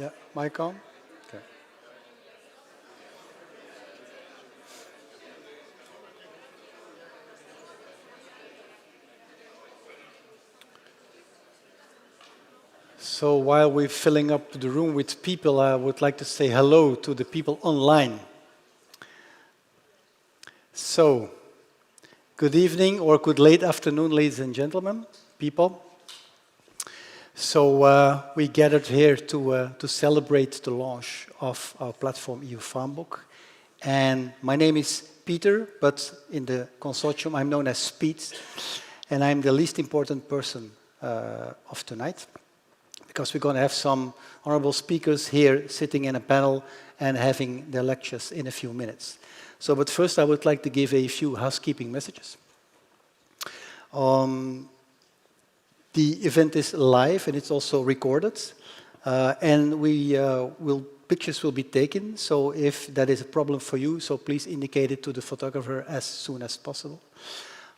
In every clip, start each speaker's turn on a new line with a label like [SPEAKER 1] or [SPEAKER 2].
[SPEAKER 1] Yeah, mic on? Okay. So while we're filling up the room with people, I would like to say hello to the people online. So, good evening or good late afternoon, ladies and gentlemen, people. So we gathered here to celebrate the launch of our platform EU-FarmBook. And my name is Peter, but in the consortium I'm known as Pete. And I'm the least important person of tonight, because we're going to have some honorable speakers here sitting in a panel and having their lectures in a few minutes. So, but first I would like to give a few housekeeping messages. The event is live and it's also recorded. And pictures will be taken. So if that is a problem for you, so please indicate it to the photographer as soon as possible.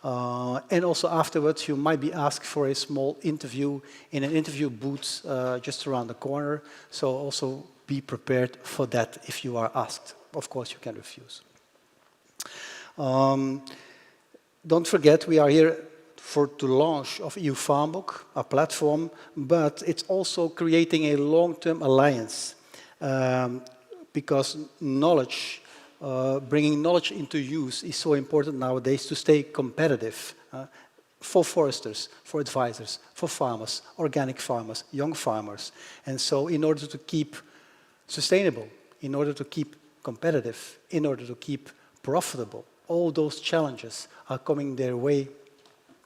[SPEAKER 1] And also afterwards, you might be asked for a small interview in an interview booth just around the corner. So also be prepared for that if you are asked. Of course, you can refuse. Don't forget, we are here for the launch of EU-FarmBook, a platform, but it's also creating a long-term alliance because knowledge, bringing knowledge into use is so important nowadays to stay competitive for foresters, for advisors, for farmers, organic farmers, young farmers. And so in order to keep sustainable, in order to keep competitive, in order to keep profitable, all those challenges are coming their way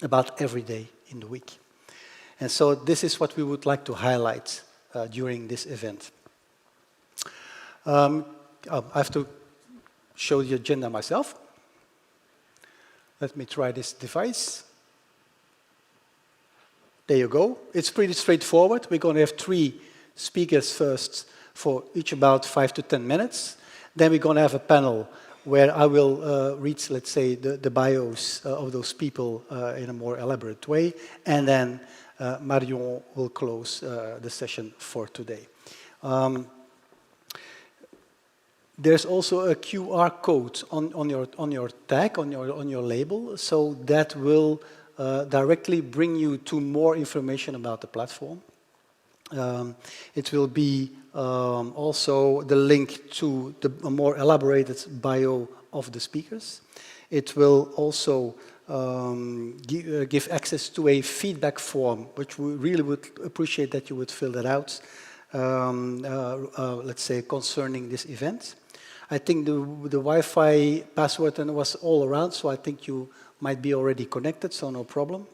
[SPEAKER 1] about every day in the week. And so this is what we would like to highlight during this event. I have to show the agenda myself. Let me try this device. There you go. It's pretty straightforward. We're going to have 3 speakers first for each about 5 to 10 minutes. Then we're going to have a panel where I will read, let's say, the bios of those people in a more elaborate way. And then Marion will close the session for today. There's also a QR code on your tag, on your label, so that will directly bring you to more information about the platform. It will be also the link to a more elaborated bio of the speakers. It will also give access to a feedback form, which we really would appreciate that you would fill that out, let's say, concerning this event. I think the Wi-Fi password was all around, so I think you might be already connected, so no problem.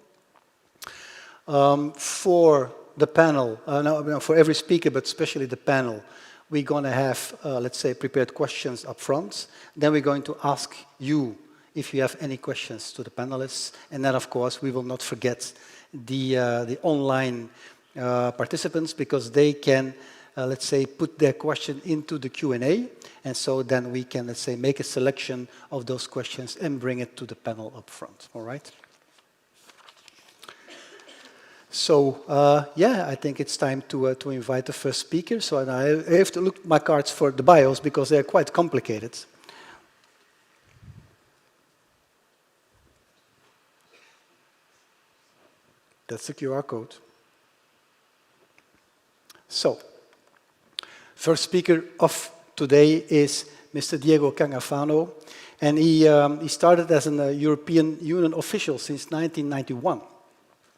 [SPEAKER 1] For the panel, no, for every speaker, but especially the panel, we're going to have, let's say, prepared questions up front. Then we're going to ask you if you have any questions to the panelists. And then, of course, we will not forget the online participants, because they can, let's say, put their question into the Q&A. And so then we can, let's say, make a selection of those questions and bring it to the panel up front. All right? So, yeah, I think it's time to invite the first speaker. So I have to look at my cards for the bios, because they're quite complicated. That's the QR code. So, first speaker of today is Mr. Diego Cangafano, and he started as a European Union official since 1991.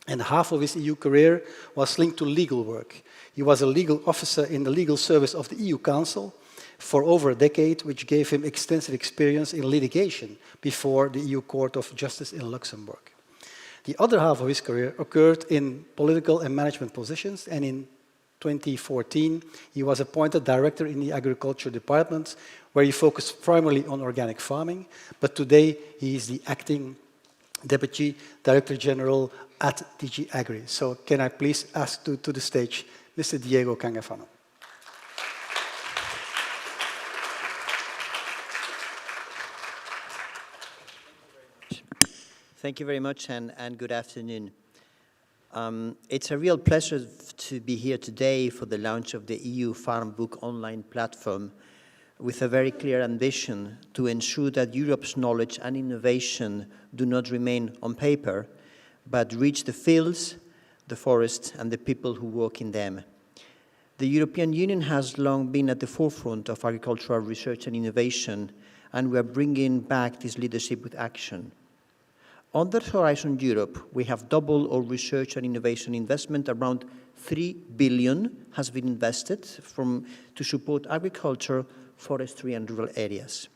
[SPEAKER 1] And half of his EU career was linked to legal work. He was a legal officer in the legal service of the EU Council for over a decade, which gave him extensive experience in litigation before the EU Court of Justice in Luxembourg. The other half of his career occurred in political and management positions, and in 2014, he was appointed director in the Agriculture Department, where he focused primarily on organic farming, but today he is the acting Deputy Director General at DG Agri. So can I please ask to the stage Mr. Diego Cangafano.
[SPEAKER 2] Thank you very much, and good afternoon. It's a real pleasure to be here today for the launch of the EU-FarmBook online platform with a very clear ambition to ensure that Europe's knowledge and innovation do not remain on paper, but reach the fields, the forests, and the people who work in them. The European Union has long been at the forefront of agricultural research and innovation, and we are bringing back this leadership with action. Under Horizon Europe, we have doubled our research and innovation investment. Around 3 billion has been invested to support agriculture, forestry, and rural areas.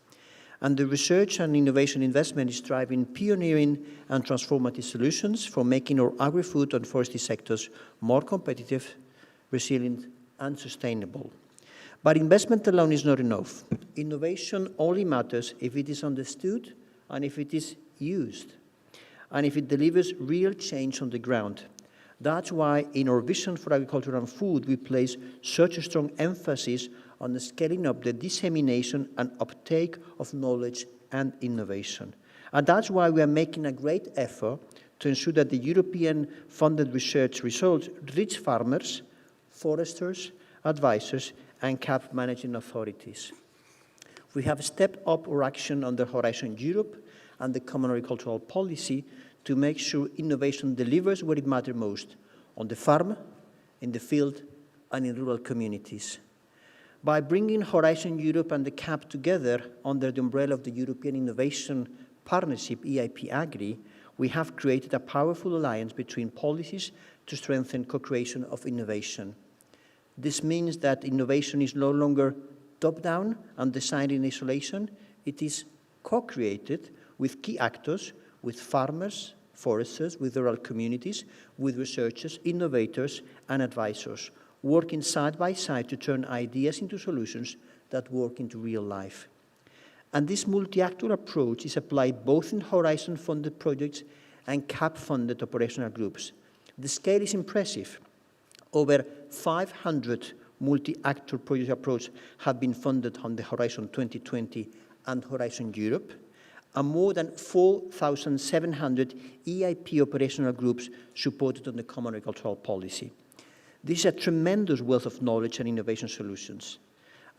[SPEAKER 2] And the research and innovation investment is driving pioneering and transformative solutions for making our agri-food and forestry sectors more competitive, resilient, and sustainable. But investment alone is not enough. Innovation only matters if it is understood and if it is used, and if it delivers real change on the ground. That's why in our vision for agriculture and food, we place such a strong emphasis on the scaling up the dissemination and uptake of knowledge and innovation. And that's why we are making a great effort to ensure that the European-funded research results reach farmers, foresters, advisors, and CAP managing authorities. We have stepped up our action under Horizon Europe and the Common Agricultural Policy to make sure innovation delivers where it matters most, on the farm, in the field, and in rural communities. By bringing Horizon Europe and the CAP together under the umbrella of the European Innovation Partnership, EIP Agri, we have created a powerful alliance between policies to strengthen co-creation of innovation. This means that innovation is no longer top-down and designed in isolation. It is co-created with key actors, with farmers, foresters, with rural communities, with researchers, innovators, and advisors, working side by side to turn ideas into solutions that work into real life. And this multi-actor approach is applied both in Horizon-funded projects and CAP-funded operational groups. The scale is impressive. Over 500 multi-actor project approaches have been funded on the Horizon 2020 and Horizon Europe, and more than 4,700 EIP operational groups supported on the Common Agricultural Policy. This is a tremendous wealth of knowledge and innovation solutions.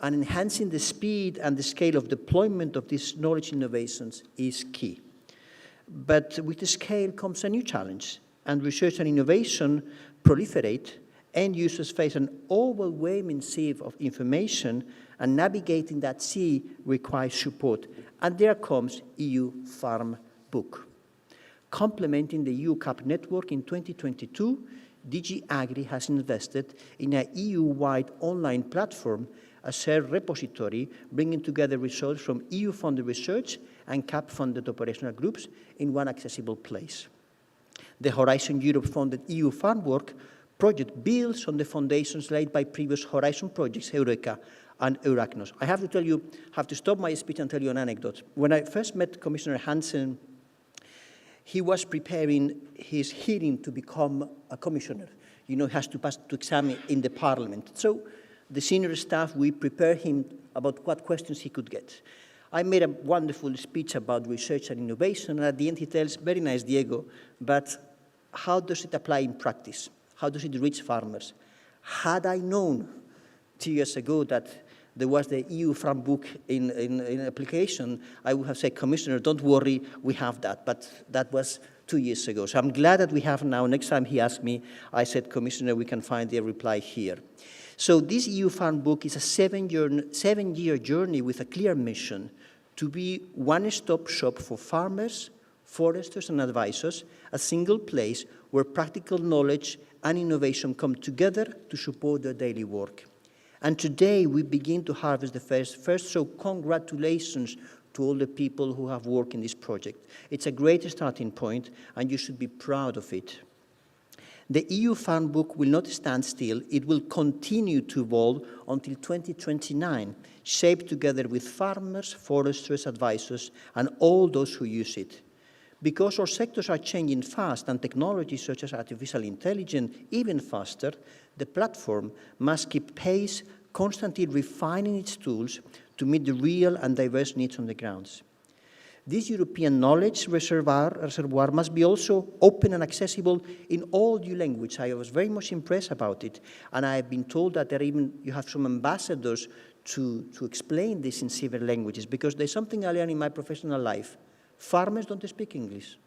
[SPEAKER 2] And enhancing the speed and the scale of deployment of these knowledge innovations is key. But with the scale comes a new challenge, and research and innovation proliferate. End users face an overwhelming sea of information, and navigating that sea requires support. And there comes EU-FarmBook. Complementing the EU CAP network in 2022, DG Agri has invested in an EU-wide online platform, a shared repository bringing together results from EU-funded research and CAP-funded operational groups in one accessible place. The Horizon Europe-funded EU-FarmWork project builds on the foundations laid by previous Horizon projects, Eureka and Eurachnos. I have to tell you, have to stop my speech and tell you an anecdote. When I first met Commissioner Hansen, he was preparing his hearing to become a commissioner. You know, he has to pass to exam in the parliament. So the senior staff, we prepare him about what questions he could get. I made a wonderful speech about research and innovation, and at the end he tells, very nice, Diego, but how does it apply in practice? How does it reach farmers? Had I known 2 years ago that there was the EU-FarmBook in application, I would have said, Commissioner, don't worry, we have that. But that was 2 years ago. So I'm glad that we have now. Next time he asked me, I said, Commissioner, we can find the reply here. So this EU-FarmBook is a seven-year journey with a clear mission to be one-stop shop for farmers, foresters, and advisors, a single place where practical knowledge and innovation come together to support their daily work. And today we begin to harvest the first, so congratulations to all the people who have worked in this project. It's a great starting point, and you should be proud of it. The EU-FarmBook will not stand still. It will continue to evolve until 2029, shaped together with farmers, foresters, advisors, and all those who use it. Because our sectors are changing fast and technologies such as artificial intelligence even faster, the platform must keep pace, constantly refining its tools to meet the real and diverse needs on the grounds. This European knowledge reservoir must be also open and accessible in all EU languages. I was very much impressed about it, and I have been told that you have some ambassadors to explain this in several languages, because there's something I learned in my professional life. Farmers don't speak English.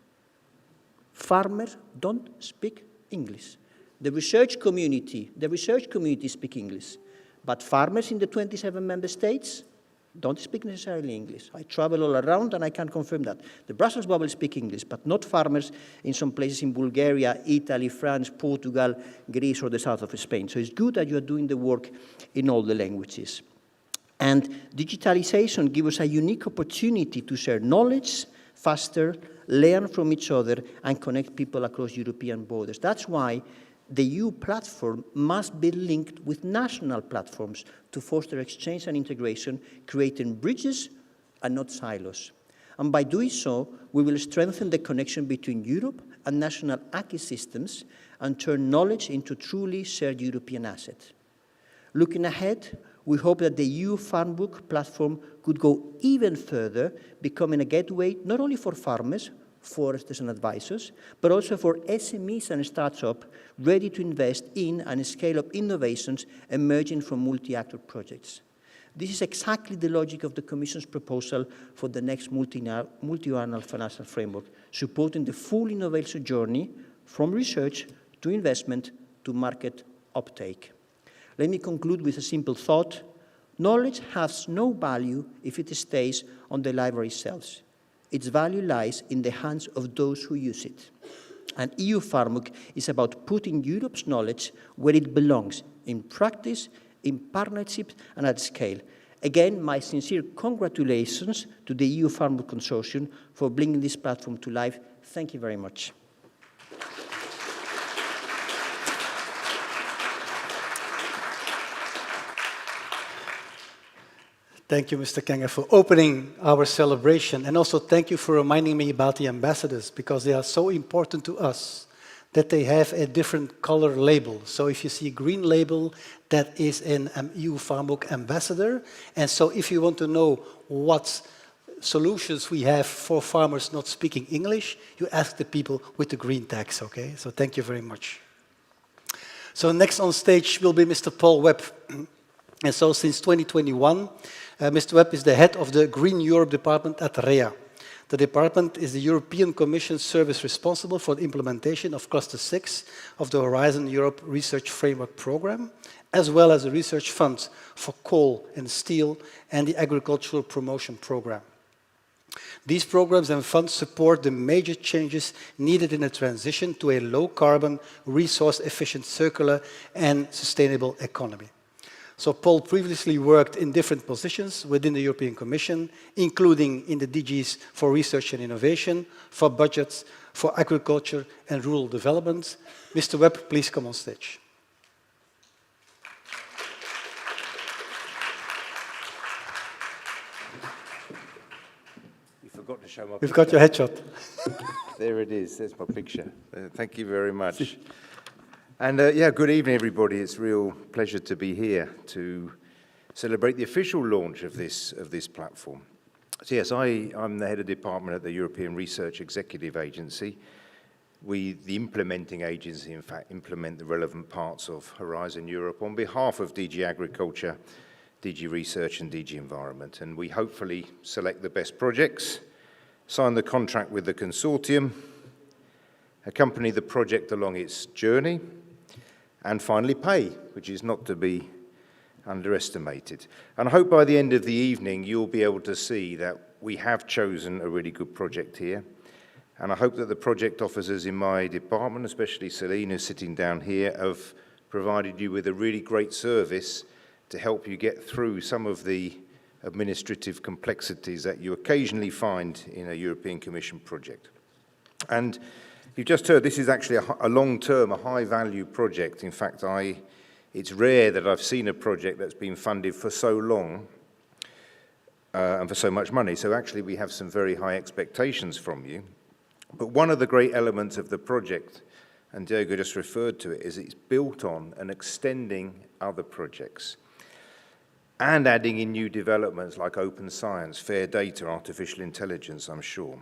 [SPEAKER 2] Farmers don't speak English. The research community speak English, but farmers in the 27 member states don't speak necessarily English. I travel all around and I can confirm that. The Brussels bubble speak English, but not farmers in some places in Bulgaria, Italy, France, Portugal, Greece, or the south of Spain. So it's good that you are doing the work in all the languages. And digitalization gives us a unique opportunity to share knowledge faster, learn from each other, and connect people across European borders. That's why the EU platform must be linked with national platforms to foster exchange and integration, creating bridges and not silos. And by doing so, we will strengthen the connection between Europe and national acquis systems and turn knowledge into truly shared European assets. Looking ahead, we hope that the EU-FarmBook platform could go even further, becoming a gateway not only for farmers, foresters and advisors, but also for SMEs and startups ready to invest in and scale up innovations emerging from multi-actor projects. This is exactly the logic of the Commission's proposal for the next multi-annual financial framework, supporting the full innovation journey from research to investment to market uptake. Let me conclude with a simple thought. Knowledge has no value if it stays on the library shelves. Its value lies in the hands of those who use it. And EU-FarmBook is about putting Europe's knowledge where it belongs, in practice, in partnerships, and at scale. Again, my sincere congratulations to the EU-FarmBook Consortium for bringing this platform to life. Thank you very much.
[SPEAKER 1] Thank you, Mr. Kenge, for opening our celebration. And also thank you for reminding me about the ambassadors, because they are so important to us that they have a different color label. So if you see a green label, that is an EU-FarmBook ambassador. And so if you want to know what solutions we have for farmers not speaking English, you ask the people with the green tags, okay? So thank you very much. So next on stage will be Mr. Paul Webb. And so since 2021, Mr. Webb is the head of the Green Europe department at REA. The department is the European Commission service responsible for the implementation of Cluster 6 of the Horizon Europe Research Framework Programme, as well as the Research Fund for Coal and Steel and the Agricultural Promotion Programme. These programs and funds support the major changes needed in a transition to a low-carbon, resource-efficient, circular and sustainable economy. So Paul previously worked in different positions within the European Commission, including in the DGs for Research and Innovation, for Budgets, for Agriculture and Rural Development. Mr. Webb, please come on stage.
[SPEAKER 3] You forgot to show my
[SPEAKER 1] We've got your headshot.
[SPEAKER 3] There it is. There's my picture. Thank you very much. And yeah, good evening, everybody. It's a real pleasure to be here to celebrate the official launch of this platform. So yes, I'm the head of department at the European Research Executive Agency. We, the implementing agency, in fact, implement the relevant parts of Horizon Europe on behalf of DG Agriculture, DG Research and DG Environment. And we hopefully select the best projects, sign the contract with the consortium, accompany the project along its journey, and finally pay, which is not to be underestimated. And I hope by the end of the evening you'll be able to see that we have chosen a really good project here. And I hope that the project officers in my department, especially Celine, who's sitting down here, have provided you with a really great service to help you get through some of the administrative complexities that you occasionally find in a European Commission project. And you've just heard this is actually a long-term, a high-value project. In fact, it's rare that I've seen a project that's been funded for so long and for so much money. So actually, we have some very high expectations from you. But one of the great elements of the project, and Diego just referred to it, is it's built on and extending other projects. and adding in new developments like open science, fair data, artificial intelligence, I'm sure.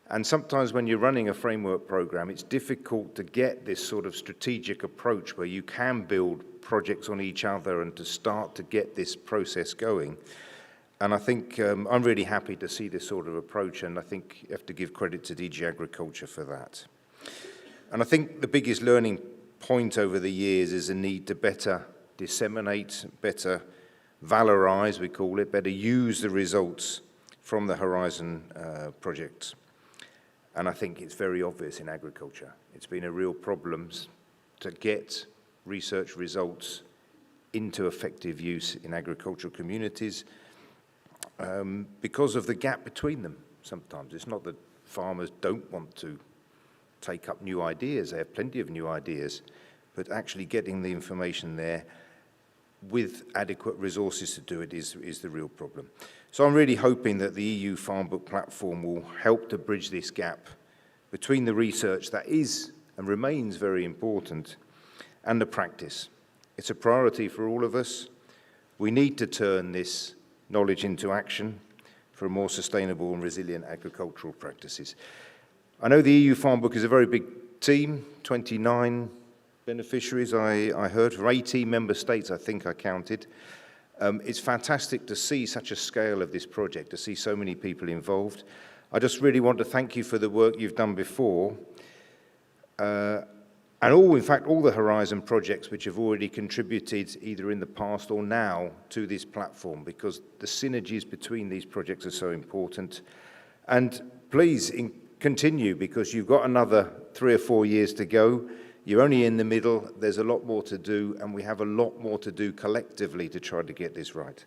[SPEAKER 3] And sometimes when you're running a framework program, it's difficult to get this sort of strategic approach where you can build projects on each other and to start to get this process going. And I think I'm really happy to see this sort of approach, and I think you have to give credit to DG Agriculture for that. And I think the biggest learning point over the years is a need to better disseminate, better valorize, we call it, better use the results from the Horizon projects. And I think it's very obvious in agriculture. It's been a real problem to get research results into effective use in agricultural communities because of the gap between them sometimes. It's not that farmers don't want to take up new ideas, they have plenty of new ideas, but actually getting the information there with adequate resources to do it is the real problem. So I'm really hoping that the EU-FarmBook platform will help to bridge this gap between the research that is and remains very important and the practice. It's a priority for all of us. We need to turn this knowledge into action for more sustainable and resilient agricultural practices. I know the EU-FarmBook is a very big team, 29 beneficiaries, I heard, from 18 member states, I think I counted. It's fantastic to see such a scale of this project, to see so many people involved. I just really want to thank you for the work you've done before, and in fact, all the Horizon projects which have already contributed either in the past or now to this platform, because the synergies between these projects are so important. And please continue, because you've got another 3 or 4 years to go. You're only in the middle, there's a lot more to do, and we have a lot more to do collectively to try to get this right.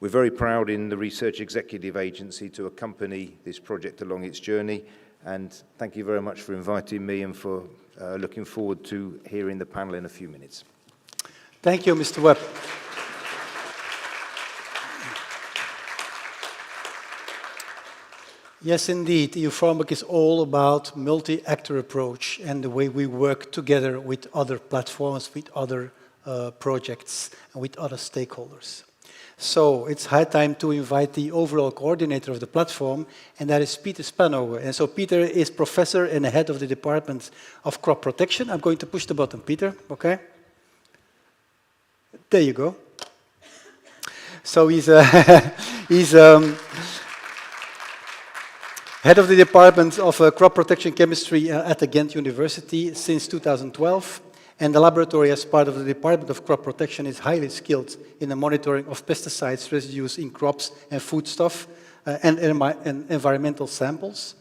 [SPEAKER 3] We're very proud in the Research Executive Agency to accompany this project along its journey, and thank you very much for inviting me and for looking forward to hearing the panel in a few minutes.
[SPEAKER 1] Thank you, Mr. Webb. Yes, indeed. EU-FarmBook is all about multi-actor approach and the way we work together with other platforms, with other projects, and with other stakeholders. So it's high time to invite the overall coordinator of the platform, and that is Peter Spanhoven. And so Peter is professor and the head of the Department of Crop Protection. I'm going to push the button, Peter, okay? There you go. So he's head of the Department of Crop Protection Chemistry at the Ghent University since 2012. And the laboratory, as part of the Department of Crop Protection, is highly skilled in the monitoring of pesticides residues in crops and foodstuff and environmental samples.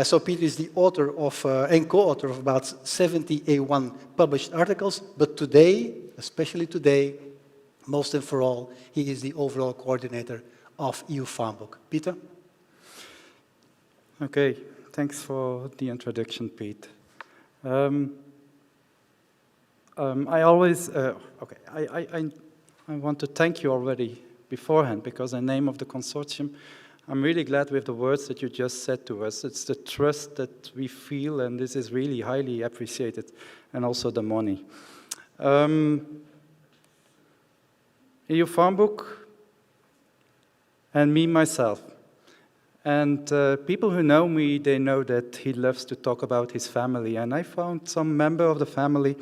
[SPEAKER 1] So Peter is the author of and co-author of about 70 A1 published articles, but today, especially today, most and for all, he is the overall coordinator of EU-FarmBook. Peter?
[SPEAKER 4] Okay, thanks for the introduction, Pete. I want to thank you already beforehand, because in the name of the consortium, I'm really glad with the words that you just said to us. It's the trust that we feel, and this is really highly appreciated, and also the money. EU-FarmBook and me, myself. And people who know me, they know that he loves to talk about his family. And I found some member of the family,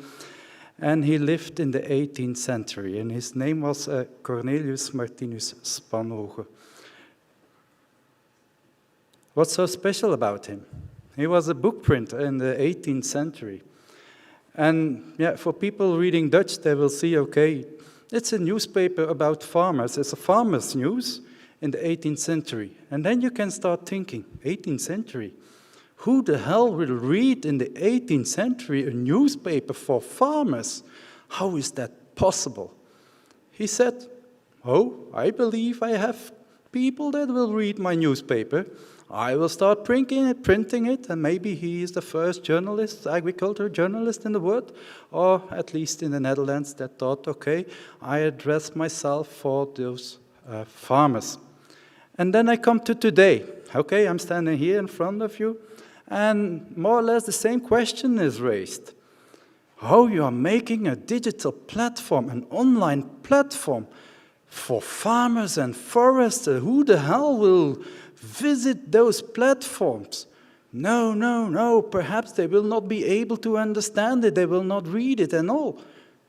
[SPEAKER 4] and he lived in the 18th century, and his name was Cornelius Martinus Spanhoven. What's so special about him? He was a book printer in the 18th century. And yeah, for people reading Dutch, they will see, okay, it's a newspaper about farmers. It's a farmer's news in the 18th century. And then you can start thinking, 18th century? Who the hell will read in the 18th century a newspaper for farmers? How is that possible? He said, oh, I believe I have people that will read my newspaper. I will start printing it, and maybe he is the first journalist, agriculture journalist in the world, or at least in the Netherlands, that thought, okay, I address myself for those farmers. And then I come to today. Okay, I'm standing here in front of you, and more or less the same question is raised. How you are making a digital platform, an online platform for farmers and foresters, who the hell will visit those platforms? No, no, no, perhaps they will not be able to understand it, they will not read it and all.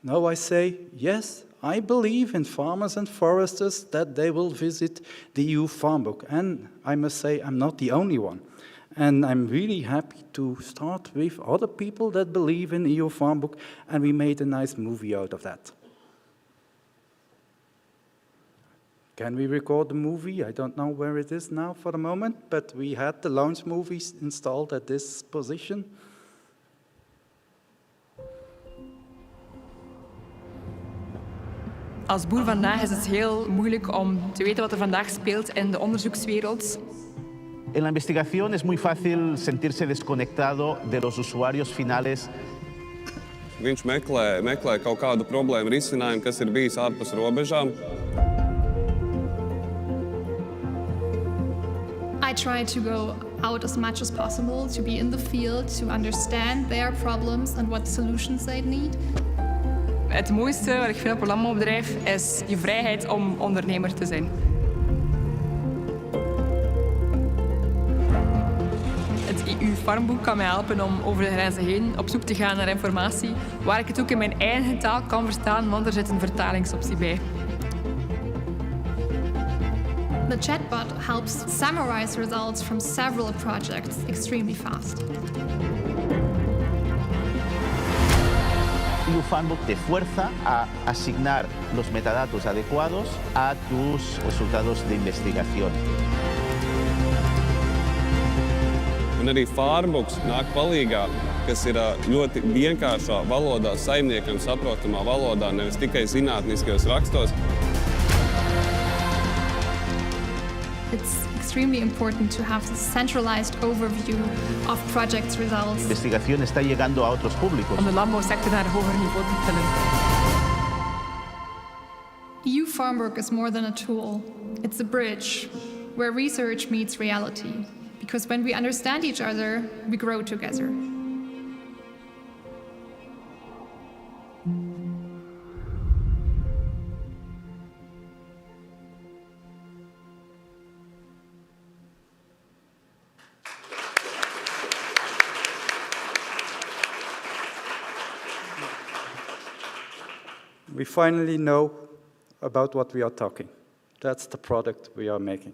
[SPEAKER 4] No, I say, yes, I believe in farmers and foresters that they will visit the EU Farm Book. And I must say, I'm not the only one. And I'm really happy to start with other people that believe in EU Farm Book, and we made a nice movie out of that. Can we record the movie? I don't know where it is now for the moment, but we had the launch movies installed at this position.
[SPEAKER 5] Als boer vandaag is het heel moeilijk om te weten wat er vandaag speelt in de onderzoekswereld.
[SPEAKER 6] En la investigación es muy fácil sentirse desconectado de los usuarios finales.
[SPEAKER 7] Viņš meklē kaut kādu problēmu risinājumu, kas ir bijis ārpus robežām.
[SPEAKER 8] I try to go out as much as possible, to be in the field, to understand their problems and what solutions they need.
[SPEAKER 5] Het mooiste wat ik vind op een landbouwbedrijf is je vrijheid om ondernemer te zijn. Het EU-FarmBook kan mij helpen om over de grenzen heen op zoek te gaan naar informatie, waar ik het ook in mijn eigen taal kan verstaan, want er zit een vertalingsoptie bij.
[SPEAKER 8] The chatbot helps summarize results from several projects extremely fast.
[SPEAKER 6] EU-FarmBook te fuerza a asignar los metadatos adecuados a tus resultados de investigación.
[SPEAKER 7] Un arī FarmBooks nāk palīgā, kas ir ļoti vienkāršā valodā, saimniekam saprotamā valodā, nevis tikai zinātniskajos rakstos.
[SPEAKER 8] It's extremely important to have a centralized overview of projects' results.
[SPEAKER 6] La investigación está llegando a otros públicos.
[SPEAKER 5] Om de landbouwsector naar een hoger niveau te tillen.
[SPEAKER 8] EU-FarmBook is more than a tool. It's a bridge where research meets reality. Because when we understand each other, we grow together.
[SPEAKER 4] We finally know about what we are talking. That's the product we are making.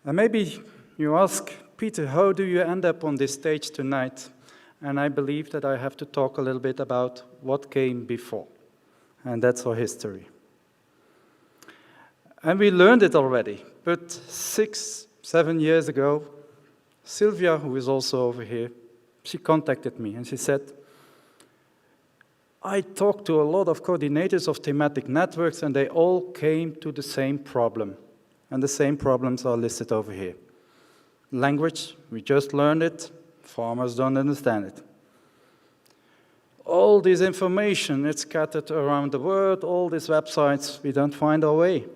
[SPEAKER 4] And maybe you ask, Peter, how do you end up on this stage tonight? And I believe that I have to talk a little bit about what came before. And that's our history. And we learned it already, but 6-7 years ago, Sylvia, who is also over here, she contacted me and she said, I talked to a lot of coordinators of thematic networks and they all came to the same problem. And the same problems are listed over here. Language, we just learned it, farmers don't understand it. All this information, it's scattered around the world, all these websites, we don't find our way.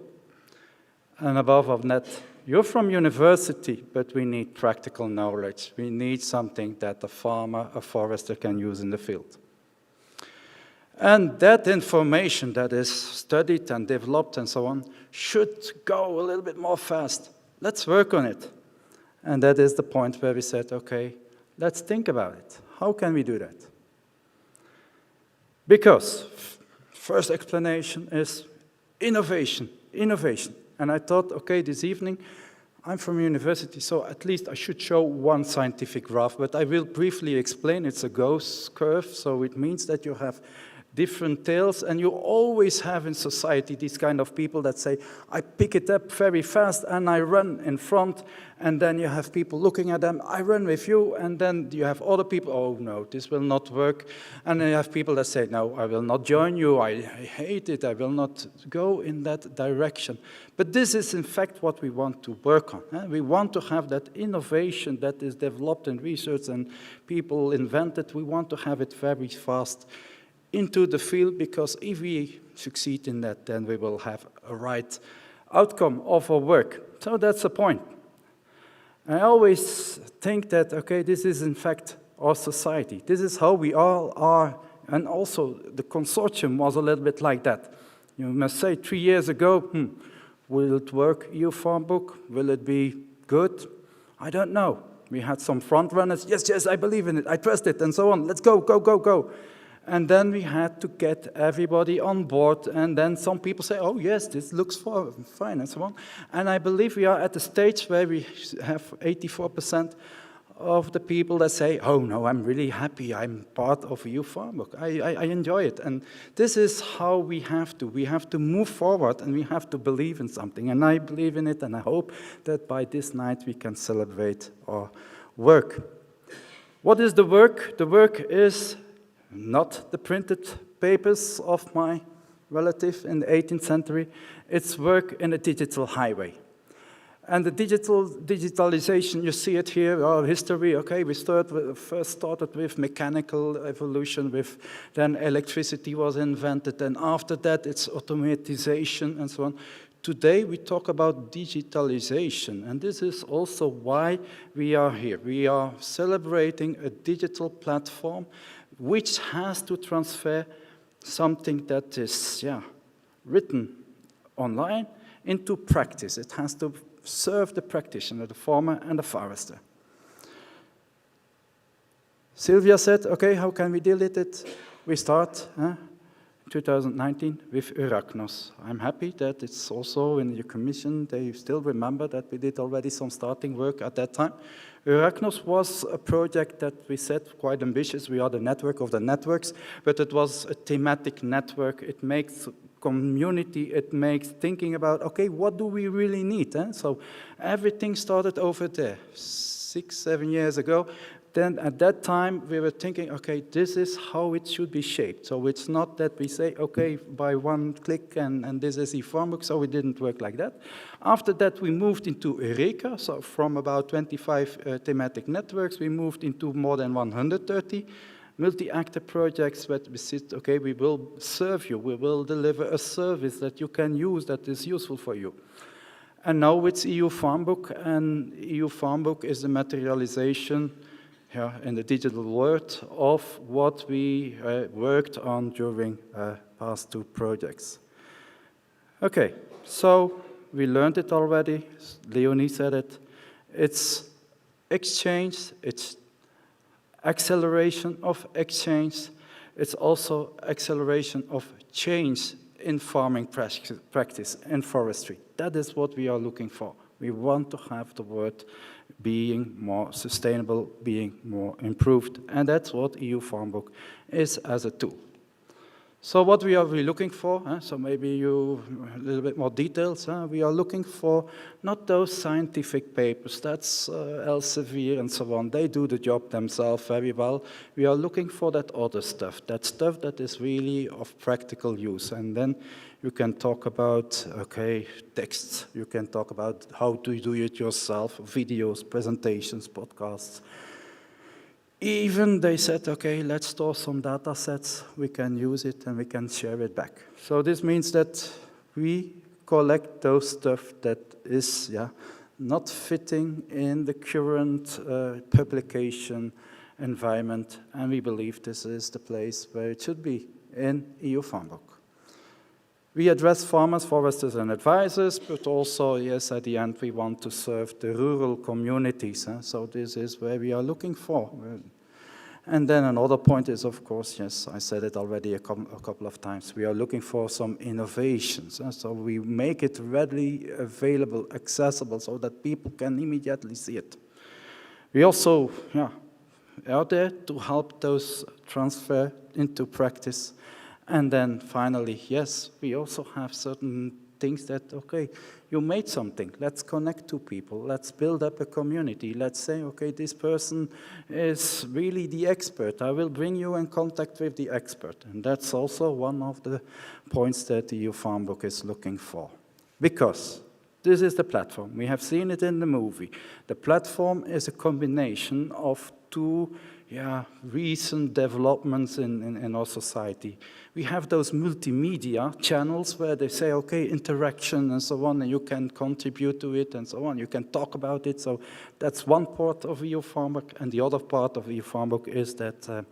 [SPEAKER 4] And above all that, you're from university, but we need practical knowledge. We need something that a farmer, a forester can use in the field. And that information that is studied and developed and so on should go a little bit more fast. Let's work on it. And that is the point where we said, okay, let's think about it. How can we do that? Because first explanation is innovation, innovation. And I thought, okay, this evening, I'm from university, so at least I should show one scientific graph, but I will briefly explain. It's a Gauss curve, so it means that you have different tails, and you always have in society these kind of people that say, I pick it up very fast and I run in front, and then you have people looking at them, I run with you, and then you have other people, oh no, this will not work, and then you have people that say, no, I will not join you, I hate it, I will not go in that direction. But this is in fact what we want to work on. We want to have that innovation that is developed in research and people invented, we want to have it very fast into the field, because if we succeed in that, then we will have a right outcome of our work. So that's the point. I always think that, okay, this is in fact our society. This is how we all are, and also the consortium was a little bit like that. You must say 3 years ago, will it work, EU-FarmBook? Will it be good? I don't know. We had some front runners, yes, I believe in it, I trust it, and so on. Let's go, go, go, go. And then we had to get everybody on board, and then some people say, oh yes, this looks fine, and so on. And I believe we are at the stage where we have 84% of the people that say, oh no, I'm really happy, I'm part of EU-FarmBook, I enjoy it. And this is how we have to move forward, and we have to believe in something. And I believe in it, and I hope that by this night we can celebrate our work. What is the work? The work is not the printed papers of my relative in the 18th century, it's work in a digital highway. And the digitalization, you see it here, our history, okay, we first started with mechanical evolution, then electricity was invented, and after that it's automatization and so on. Today we talk about digitalization, and this is also why we are here. We are celebrating a digital platform which has to transfer something that is written online into practice. It has to serve the practitioner, the farmer and the forester. Sylvia said, okay, how can we deal with it? We start 2019 with Eurachnos. I'm happy that it's also in the commission, they still remember that we did already some starting work at that time. Eurachnos was a project that we said quite ambitious. We are the network of the networks, but it was a thematic network. It makes community, it makes thinking about, okay, what do we really need? So everything started over there 6-7 years ago. Then at that time, we were thinking, okay, this is how it should be shaped. So it's not that we say, okay, by one click and this is EU-FarmBook, so it didn't work like that. After that, we moved into Eureka, so from about 25 thematic networks, we moved into more than 130 multi-actor projects where we said, okay, we will serve you, we will deliver a service that you can use that is useful for you. And now it's EU-FarmBook, and EU-FarmBook is the materialization in the digital world of what we worked on during past 2 projects. Okay, so we learned it already, Leonie said it. It's exchange, it's acceleration of exchange, it's also acceleration of change in farming practice and forestry. That is what we are looking for. We want to have the world being more sustainable, being more improved, and that's what EU-FarmBook is as a tool. So what we are looking for, so maybe you a little bit more details, we are looking for not those scientific papers, that's Elsevier and so on, they do the job themselves very well. We are looking for that other stuff that is really of practical use. And then you can talk about, okay, texts, you can talk about how to do it yourself, videos, presentations, podcasts. Even they said, okay, let's store some data sets, we can use it and we can share it back. So this means that we collect those stuff that is not fitting in the current publication environment, and we believe this is the place where it should be in EU-FarmBook. We address farmers, foresters, and advisors, but also, yes, at the end, we want to serve the rural communities. So this is where we are looking for. And then another point is, of course, yes, I said it already a couple of times, we are looking for some innovations. So we make it readily available, accessible, so that people can immediately see it. We also are there to help those transfer into practice. And then finally, yes, we also have certain things that, okay, you made something, let's connect to people, let's build up a community, let's say, okay, this person is really the expert, I will bring you in contact with the expert. And that's also one of the points that the EU-FarmBook is looking for. Because this is the platform, we have seen it in the movie. The platform is a combination of 2 recent developments in our society. We have those multimedia channels where they say, okay, interaction and so on, and you can contribute to it and so on, you can talk about it. So that's one part of EU-FarmBook, and the other part of EU-FarmBook is that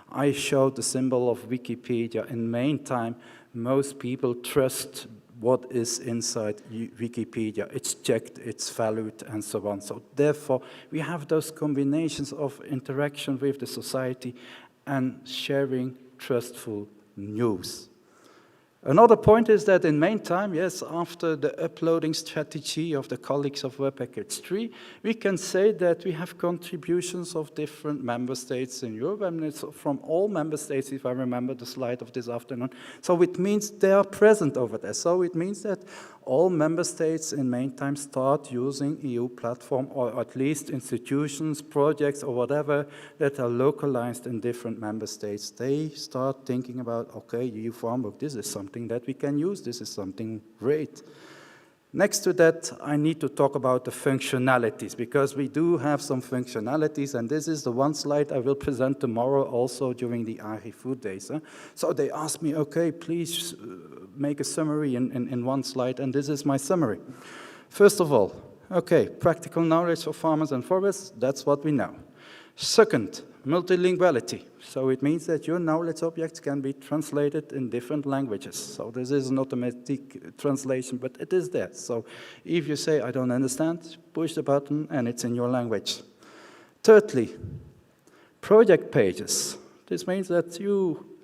[SPEAKER 4] I showed the symbol of Wikipedia in main time most people trust what is inside Wikipedia. It's checked, it's valued, and so on. So therefore, we have those combinations of interaction with the society and sharing trustful news. Another point is that in meantime, yes, after the uploading strategy of the colleagues of Web Package 3, we can say that we have contributions of different member states in Europe, and it's from all member states, if I remember the slide of this afternoon. So it means they are present over there. So it means that all member states in meantime start using EU platform, or at least institutions, projects, or whatever that are localized in different member states. They start thinking about, okay, EU-FarmBook, this is something that we can use, this is something great. Next to that, I need to talk about the functionalities, because we do have some functionalities, and this is the one slide I will present tomorrow also during the Agri-Food Days. So they asked me, okay, please make a summary in one slide, and this is my summary. First of all, okay, practical knowledge of farmers and forests, that's what we know. Second, multilinguality. So it means that your knowledge objects can be translated in different languages. So this is an automatic translation, but it is there. So if you say, I don't understand, push the button and it's in your language. Thirdly, project pages. This means that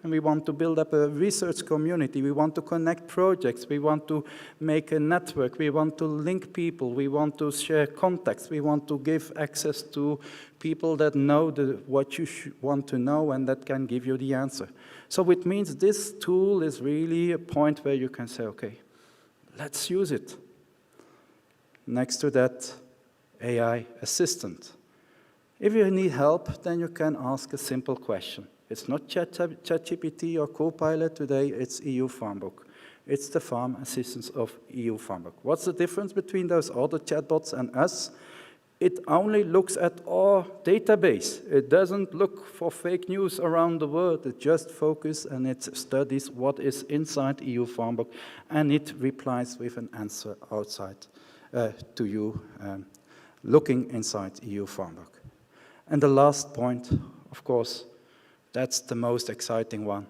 [SPEAKER 4] we want to build up a research community, we want to connect projects, we want to make a network, we want to link people, we want to share contacts, we want to give access to people that know what you want to know and that can give you the answer. So it means this tool is really a point where you can say, okay, let's use it. Next to that, AI assistant. If you need help, then you can ask a simple question. It's not ChatGPT or Copilot today, it's EU-FarmBook. It's the farm assistance of EU-FarmBook. What's the difference between those other chatbots and us? It only looks at our database. It doesn't look for fake news around the world. It just focuses and it studies what is inside EU-FarmBook, and it replies with an answer outside to you, looking inside EU-FarmBook. And the last point, of course, that's the most exciting one.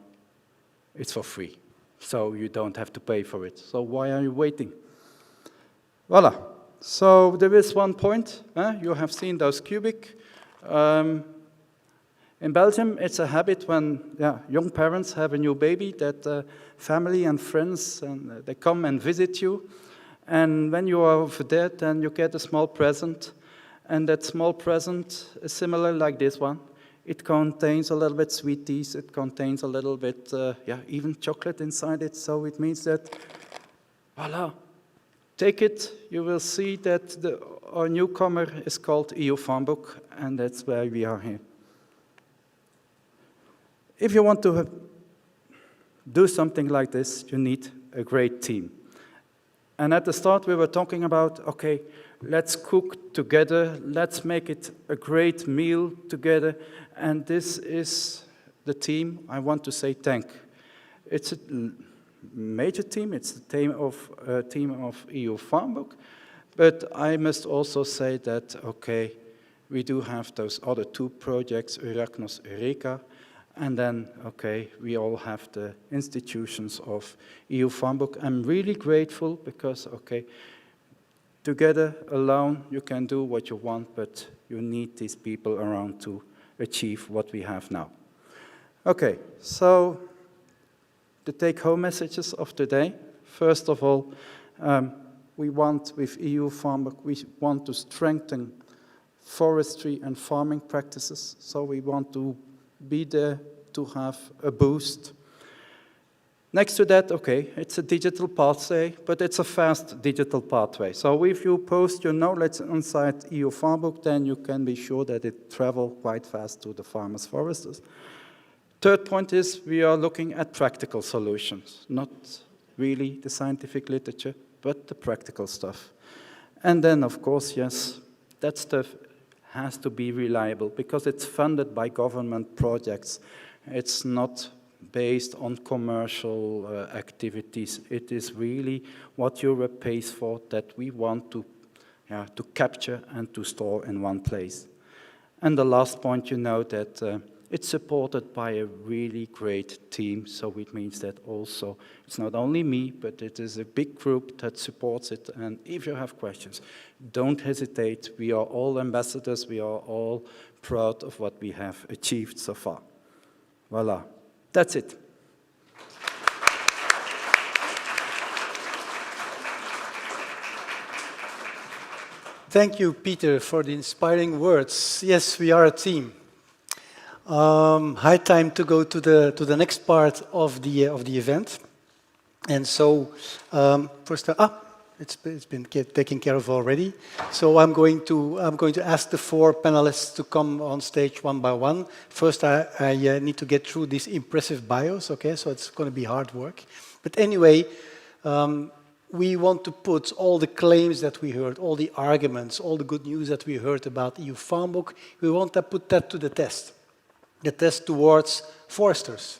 [SPEAKER 4] It's for free, so you don't have to pay for it. So why are you waiting? Voila. So there is one point. You have seen those cubic. In Belgium, it's a habit when young parents have a new baby that family and friends, and they come and visit you. And when you are over there, then you get a small present. And that small present is similar like this one. It contains a little bit sweeties, it contains a little bit, even chocolate inside it. So it means that, voila, take it. You will see that our newcomer is called EU-FarmBook, and that's why we are here. If you want to do something like this, you need a great team. And at the start, we were talking about, okay, let's cook together, let's make it a great meal together, and this is the team I want to say thank. It's a major team, it's the team of EU-FarmBook, but I must also say that, okay, we do have those other two projects, Eurachnos, Eureka, and then, okay, we all have the institutions of EU-FarmBook. I'm really grateful because, okay, together, alone, you can do what you want, but you need these people around to achieve what we have now. Okay, so the take-home messages of today. First of all, we want, with EU-FarmBook, we want to strengthen forestry and farming practices. So we want to be there to have a boost. Next to that, okay, it's a digital pathway, but it's a fast digital pathway. So if you post your knowledge inside EU-FarmBook, then you can be sure that it travels quite fast to the farmers, foresters. Third point is we are looking at practical solutions, not really the scientific literature, but the practical stuff. And then, of course, yes, that stuff has to be reliable because it's funded by government projects. It's not based on commercial activities. It is really what Europe pays for that we want to capture and to store in one place. And the last point, you know that It's supported by a really great team, so it means that also it's not only me, but it is a big group that supports it. And if you have questions, don't hesitate. We are all ambassadors. We are all proud of what we have achieved so far. Voila. That's it.
[SPEAKER 1] Thank you, Peter, for the inspiring words. Yes, we are a team. High time to go to the next part of the event, and so first, it's been taken care of already. So I'm going to ask the 4 panelists to come on stage one by one. First, I need to get through these impressive bios. Okay, so it's going to be hard work, but anyway. We want to put all the claims that we heard, all the arguments, all the good news that we heard about EU Farm Book, we want to put that to the test. The test towards foresters,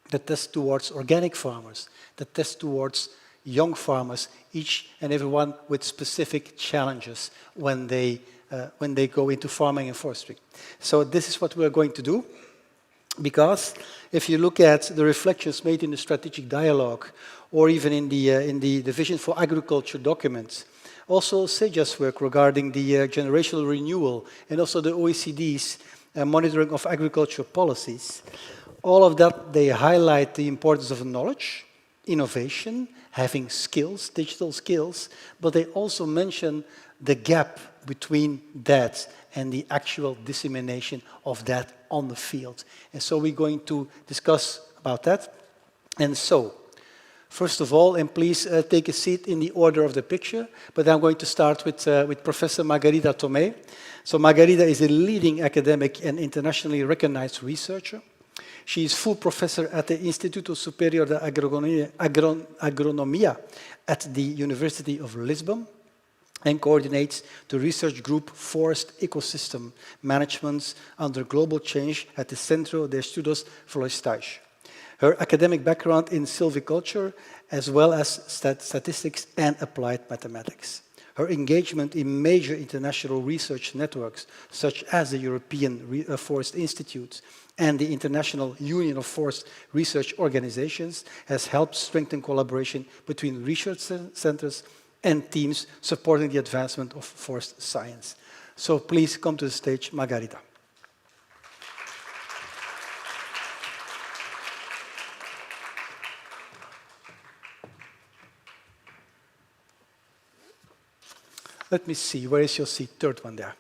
[SPEAKER 1] the test towards organic farmers, the test towards young farmers, each and everyone with specific challenges when they go into farming and forestry. So this is what we're going to do. Because if you look at the reflections made in the strategic dialogue, or even in the Vision for Agriculture documents, also SEJA's work regarding the generational renewal, and also the OECD's monitoring of agricultural policies, all of that, they highlight the importance of knowledge, innovation, having skills, digital skills, but they also mention the gap between that and the actual dissemination of that on the field. And so we're going to discuss about that. And so, first of all, and please take a seat in the order of the picture, but I'm going to start with Professor Margarida Tomé. So Margarida is a leading academic and internationally recognized researcher. She is full professor at the Instituto Superior de Agronomía at the University of Lisbon, and coordinates the research group Forest Ecosystem Management under Global Change at the Centro de Estudos Florestais. Her academic background in silviculture, as well as statistics and applied mathematics. Her engagement in major international research networks, such as the European Forest Institute and the International Union of Forest Research Organizations, has helped strengthen collaboration between research centers and teams supporting the advancement of forest science. So please come to the stage, Margarida. Let me see, where is your seat? Third one there.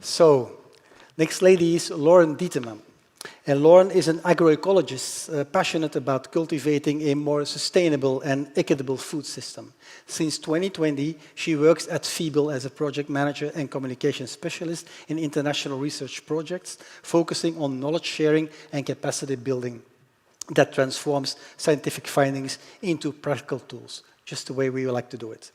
[SPEAKER 1] So, next lady is Lauren Dietemann. And Lauren is an agroecologist passionate about cultivating a more sustainable and equitable food system. Since 2020, she works at Feeble as a project manager and communication specialist in international research projects, focusing on knowledge sharing and capacity building that transforms scientific findings into practical tools, just the way we would like to do it.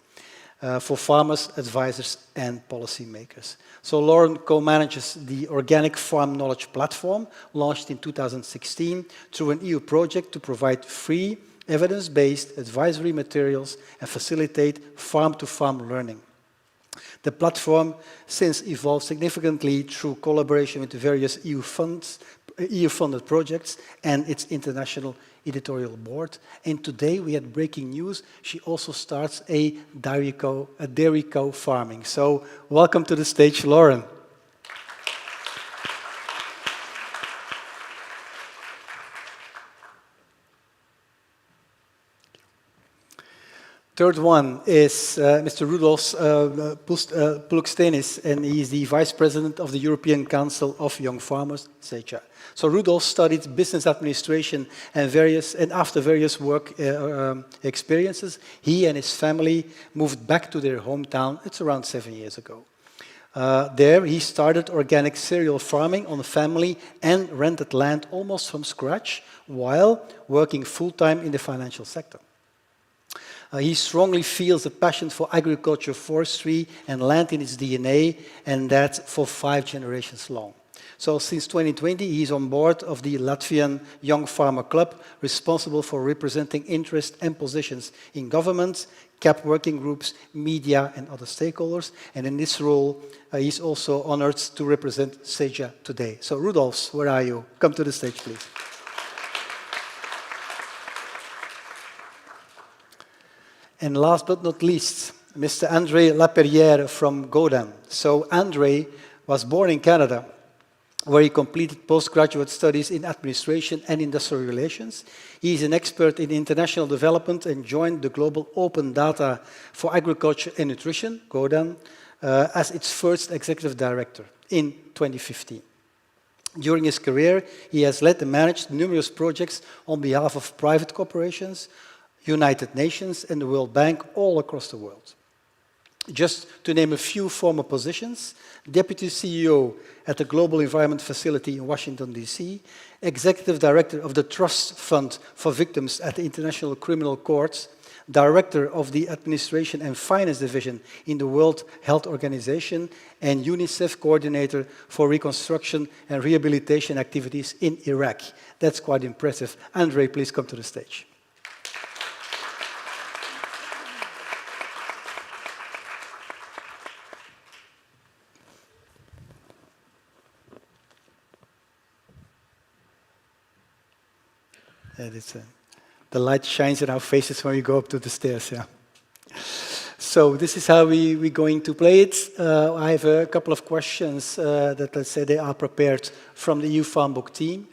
[SPEAKER 1] For farmers, advisors, and policymakers. So Lauren co-manages the Organic Farm Knowledge Platform, launched in 2016 through an EU project to provide free, evidence-based advisory materials and facilitate farm-to-farm learning. The platform since evolved significantly through collaboration with the various EU-funded projects and its international editorial board. And today we had breaking news. She also starts a dairy cow farming. So welcome to the stage, Lauren. Third one is Mr. Rudolf Pulukstenis, and he is the Vice President of the European Council of Young Farmers, SEJA. So Rudolf studied business administration and after various work experiences, he and his family moved back to their hometown. It's around 7 years ago. There he started organic cereal farming on family and rented land almost from scratch while working full-time in the financial sector. He strongly feels a passion for agriculture, forestry, and land in his DNA, and that for 5 generations long. So since 2020, he's on board of the Latvian Young Farmer Club, responsible for representing interests and positions in government, CAP working groups, media, and other stakeholders. And in this role, he's also honored to represent SEJA today. So Rudolf, where are you? Come to the stage, please. And last but not least, Mr. André Laperrière from Gaudan. So André was born in Canada, where he completed postgraduate studies in administration and industrial relations. He is an expert in international development and joined the Global Open Data for Agriculture and Nutrition, Gaudan, as its first executive director in 2015. During his career, he has led and managed numerous projects on behalf of private corporations, United Nations, and the World Bank all across the world. Just to name a few former positions: Deputy CEO at the Global Environment Facility in Washington, D.C., Executive Director of the Trust Fund for Victims at the International Criminal Court, Director of the Administration and Finance Division in the World Health Organization, and UNICEF Coordinator for Reconstruction and Rehabilitation Activities in Iraq. That's quite impressive. André, please come to the stage. The light shines in our faces when we go up to the stairs, yeah. So this is how we're going to play it. I have a couple of questions that, let's say, they are prepared from the EU-FarmBook team.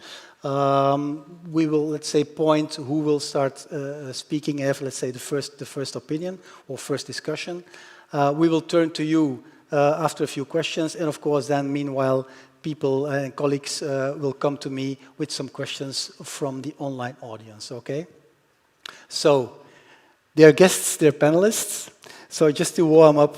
[SPEAKER 1] We will, let's say, point who will start speaking, have, let's say, the first opinion or first discussion. We will turn to you after a few questions, and of course, then, meanwhile, people and colleagues will come to me with some questions from the online audience, okay? So, they're guests, they're panelists. So just to warm up,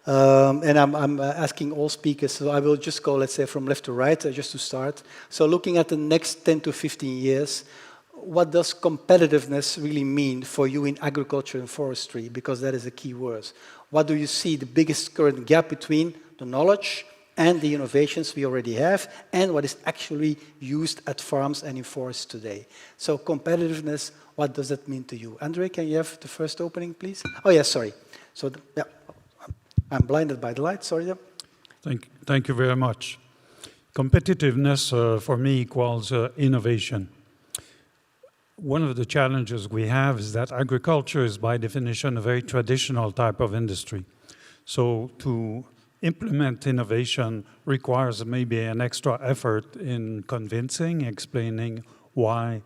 [SPEAKER 1] and I'm asking all speakers, so I will just go, let's say, from left to right, just to start. So looking at the next 10 to 15 years, what does competitiveness really mean for you in agriculture and forestry? Because that is a key word. What do you see the biggest current gap between the knowledge and the innovations we already have, and what is actually used at farms and in forests today? So competitiveness, what does that mean to you? André, can you have the first opening, please? Oh, yes, sorry. So, yeah, I'm blinded by the light, sorry. Yeah.
[SPEAKER 9] Thank you very much. Competitiveness, for me, equals innovation. One of the challenges we have is that agriculture is, by definition, a very traditional type of industry. So to implement innovation requires maybe an extra effort in convincing, explaining why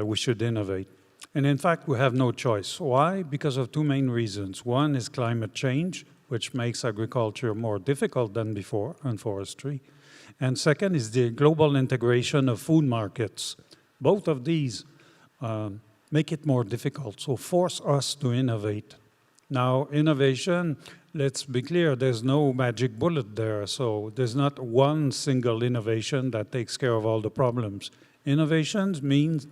[SPEAKER 9] we should innovate. And in fact, we have no choice. Why? Because of two main reasons. One is climate change, which makes agriculture more difficult than before, and forestry. And second is the global integration of food markets. Both of these make it more difficult, so force us to innovate. Now, innovation, let's be clear, there's no magic bullet there, so there's not one single innovation that takes care of all the problems. Innovations means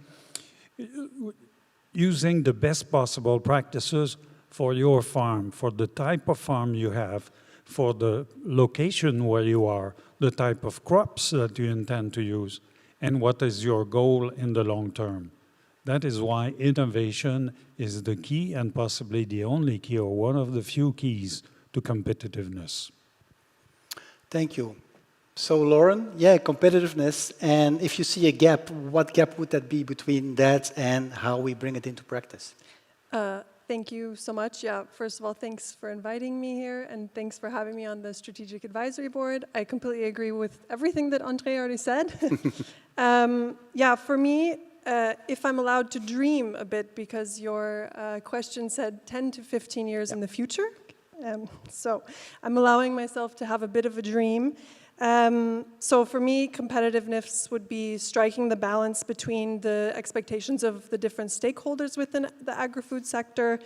[SPEAKER 9] using the best possible practices for your farm, for the type of farm you have, for the location where you are, the type of crops that you intend to use, and what is your goal in the long term. That is why innovation is the key, and possibly the only key, or one of the few keys to competitiveness.
[SPEAKER 1] Thank you. So Lauren, yeah, competitiveness, and if you see a gap, what gap would that be between that and how we bring it into practice?
[SPEAKER 10] Thank you so much. Yeah, first of all, thanks for inviting me here, and thanks for having me on the Strategic Advisory Board. I completely agree with everything that André already said. Yeah, for me, if I'm allowed to dream a bit, because your question said 10 to 15 years in the future, so I'm allowing myself to have a bit of a dream. So for me, competitiveness would be striking the balance between the expectations of the different stakeholders within the agri-food sector,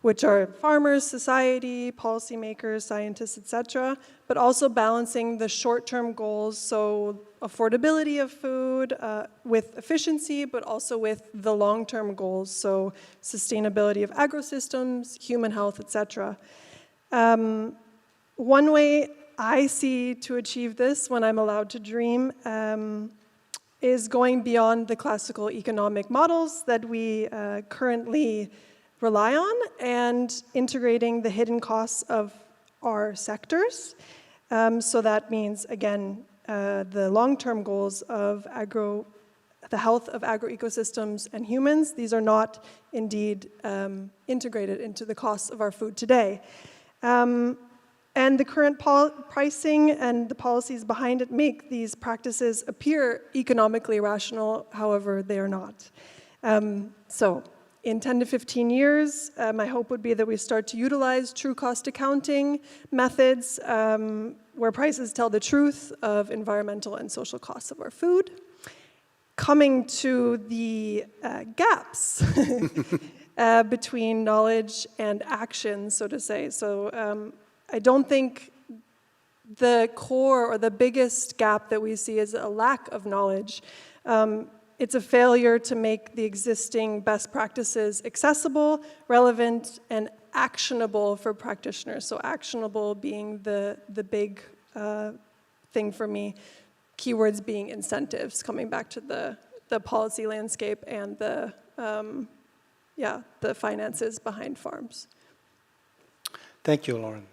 [SPEAKER 10] which are farmers, society, policymakers, scientists, etc., but also balancing the short-term goals, so affordability of food with efficiency, but also with the long-term goals, so sustainability of agrosystems, human health, etc. One way I see to achieve this, when I'm allowed to dream, is going beyond the classical economic models that we currently rely on and integrating the hidden costs of our sectors. So that means, again, the long-term goals of the health of agroecosystems and humans. These are not indeed integrated into the costs of our food today. And the current pricing and the policies behind it make these practices appear economically rational, however, they are not. So in 10 to 15 years, my hope would be that we start to utilize true cost accounting methods where prices tell the truth of environmental and social costs of our food. Coming to the gaps between knowledge and action, so to say. So I don't think the core or the biggest gap that we see is a lack of knowledge. It's a failure to make the existing best practices accessible, relevant, and actionable for practitioners. So actionable being the big thing for me. Keywords being incentives, coming back to the policy landscape and the finances behind farms.
[SPEAKER 1] Thank you, Lauren.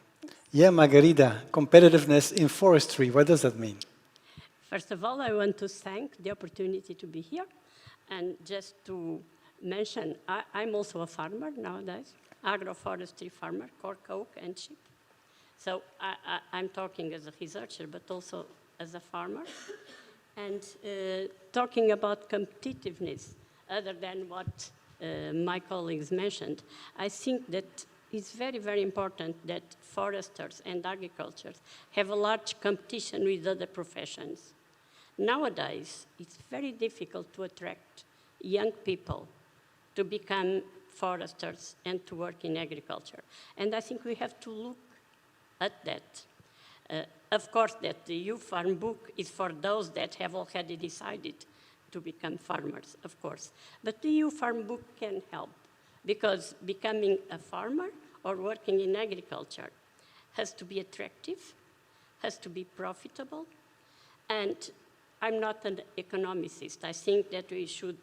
[SPEAKER 1] Yeah, Margarita, competitiveness in forestry, what does that mean?
[SPEAKER 11] First of all, I want to thank the opportunity to be here. And just to mention, I'm also a farmer nowadays, agroforestry farmer, cork, oak, and sheep. So I'm talking as a researcher, but also as a farmer. And talking about competitiveness, other than what my colleagues mentioned, I think that it's very, very important that foresters and agriculture have a large competition with other professions. Nowadays, it's very difficult to attract young people to become foresters and to work in agriculture. And I think we have to look at that. Of course, that the EU-FarmBook is for those that have already decided to become farmers, of course. But the EU-FarmBook can help, because becoming a farmer or working in agriculture has to be attractive, has to be profitable, and I'm not an economist. I think that we should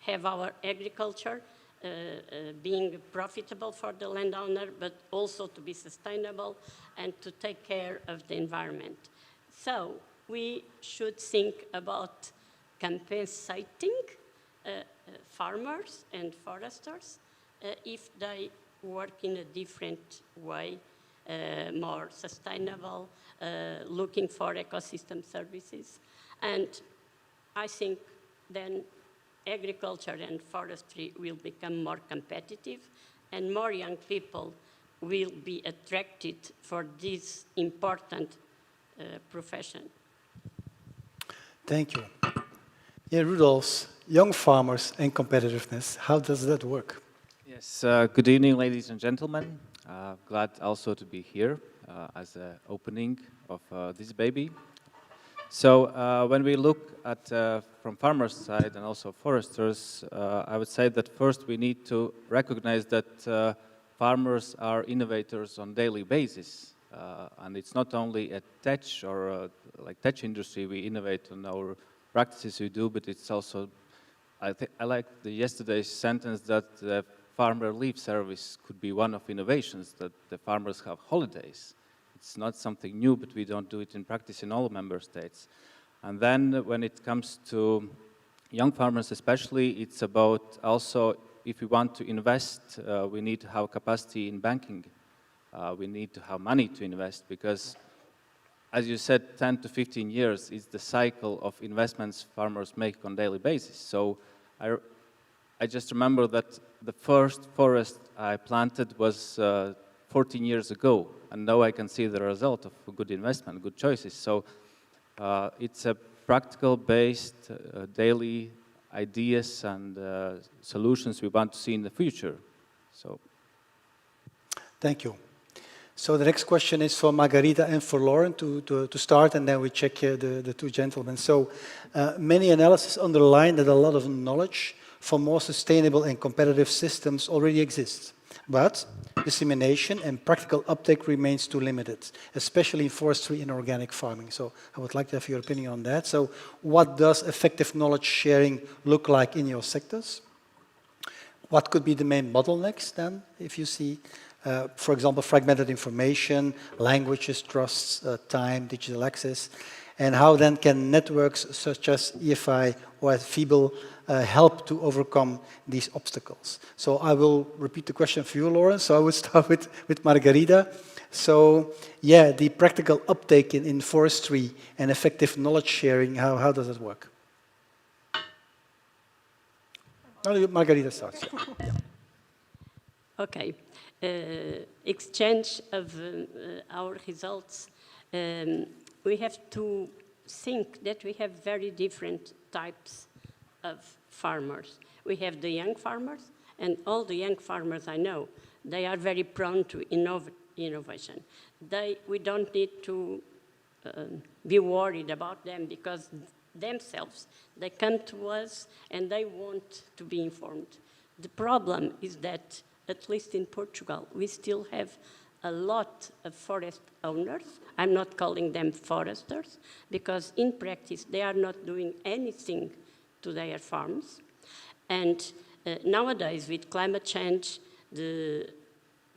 [SPEAKER 11] have our agriculture being profitable for the landowner, but also to be sustainable and to take care of the environment. So we should think about compensating farmers and foresters if they work in a different way, more sustainable, looking for ecosystem services. And I think then agriculture and forestry will become more competitive, and more young people will be attracted for this important profession.
[SPEAKER 1] Thank you. Yeah, Rudolf, young farmers and competitiveness, how does that work?
[SPEAKER 12] Yes, good evening, ladies and gentlemen. Glad also to be here as an opening of this baby. So when we look at from farmers' side and also foresters, I would say that first we need to recognize that farmers are innovators on a daily basis. And it's not only at tech or like tech industry we innovate on our practices we do, but it's also, I like yesterday's sentence that the farmer leave service could be one of innovations, that the farmers have holidays. It's not something new, but we don't do it in practice in all member states. And then when it comes to young farmers especially, it's about also, if we want to invest, we need to have capacity in banking. We need to have money to invest, because, as you said, 10 to 15 years is the cycle of investments farmers make on a daily basis. So I just remember that the first forest I planted was 14 years ago, and now I can see the result of a good investment, good choices. So it's a practical-based daily ideas and solutions we want to see in the future. So,
[SPEAKER 1] thank you. So the next question is for Margarita and for Lauren to start, and then we check the two gentlemen. So many analyses underline that a lot of knowledge for more sustainable and competitive systems already exists. But dissemination and practical uptake remains too limited, especially in forestry and organic farming. So I would like to have your opinion on that. So what does effective knowledge sharing look like in your sectors? What could be the main bottlenecks then, if you see, for example, fragmented information, languages, trusts, time, digital access, and how then can networks such as EFI or FIBL help to overcome these obstacles? So I will repeat the question for you, Lauren. So I will start with Margarida. So yeah, the practical uptake in forestry and effective knowledge sharing, how does it work? No, Margarida starts. Yeah.
[SPEAKER 11] Okay. Exchange of our results. We have to think that we have very different types of farmers. We have the young farmers, and all the young farmers I know, they are very prone to innovation. We don't need to be worried about them because themselves, they come to us and they want to be informed. The problem is that, at least in Portugal, we still have a lot of forest owners. I'm not calling them foresters, because in practice, they are not doing anything to their farms. And nowadays, with climate change, the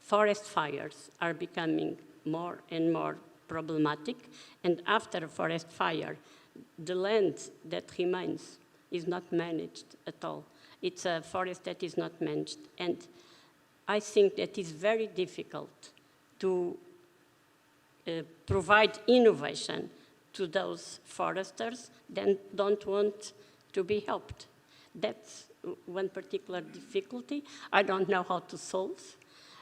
[SPEAKER 11] forest fires are becoming more and more problematic. And after a forest fire, the land that remains is not managed at all. It's a forest that is not managed. And I think that it's very difficult to provide innovation to those foresters that don't want to be helped. That's one particular difficulty. I don't know how to solve.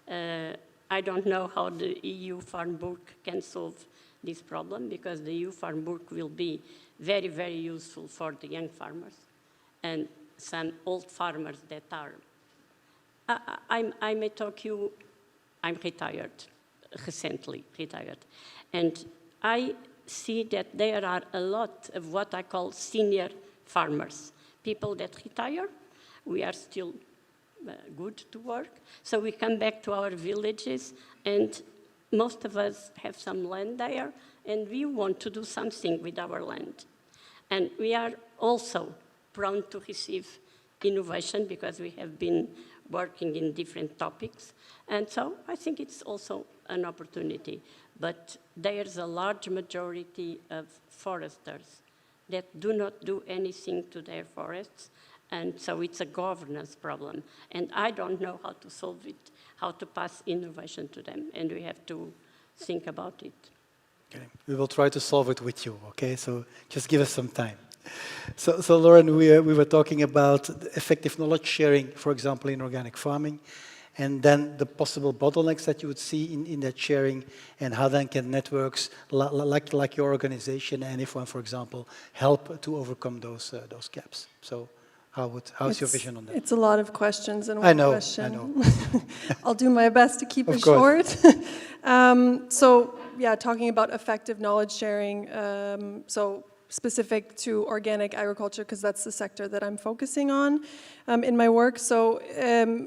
[SPEAKER 11] I don't know how the EU Farm Book can solve this problem, because the EU Farm Book will be very, very useful for the young farmers and some old farmers that are. I may talk you, I'm retired, recently retired, and I see that there are a lot of what I call senior farmers, people that retire. We are still good to work, so we come back to our villages, and most of us have some land there, and we want to do something with our land. And we are also prone to receive innovation because we have been working in different topics. And so I think it's also an opportunity. But there's a large majority of foresters that do not do anything to their forests. And so it's a governance problem. And I don't know how to solve it, how to pass innovation to them. And we have to think about it.
[SPEAKER 1] Okay. We will try to solve it with you, okay? So just give us some time. So Lauren, we were talking about effective knowledge sharing, for example, in organic farming, and then the possible bottlenecks that you would see in that sharing, and how then can networks like your organization and IFOAM, for example, help to overcome those gaps. So how's your vision on that?
[SPEAKER 10] It's a lot of questions in one question. I know. I'll do my best to keep it short. So yeah, talking about effective knowledge sharing, so specific to organic agriculture, because that's the sector that I'm focusing on in my work. So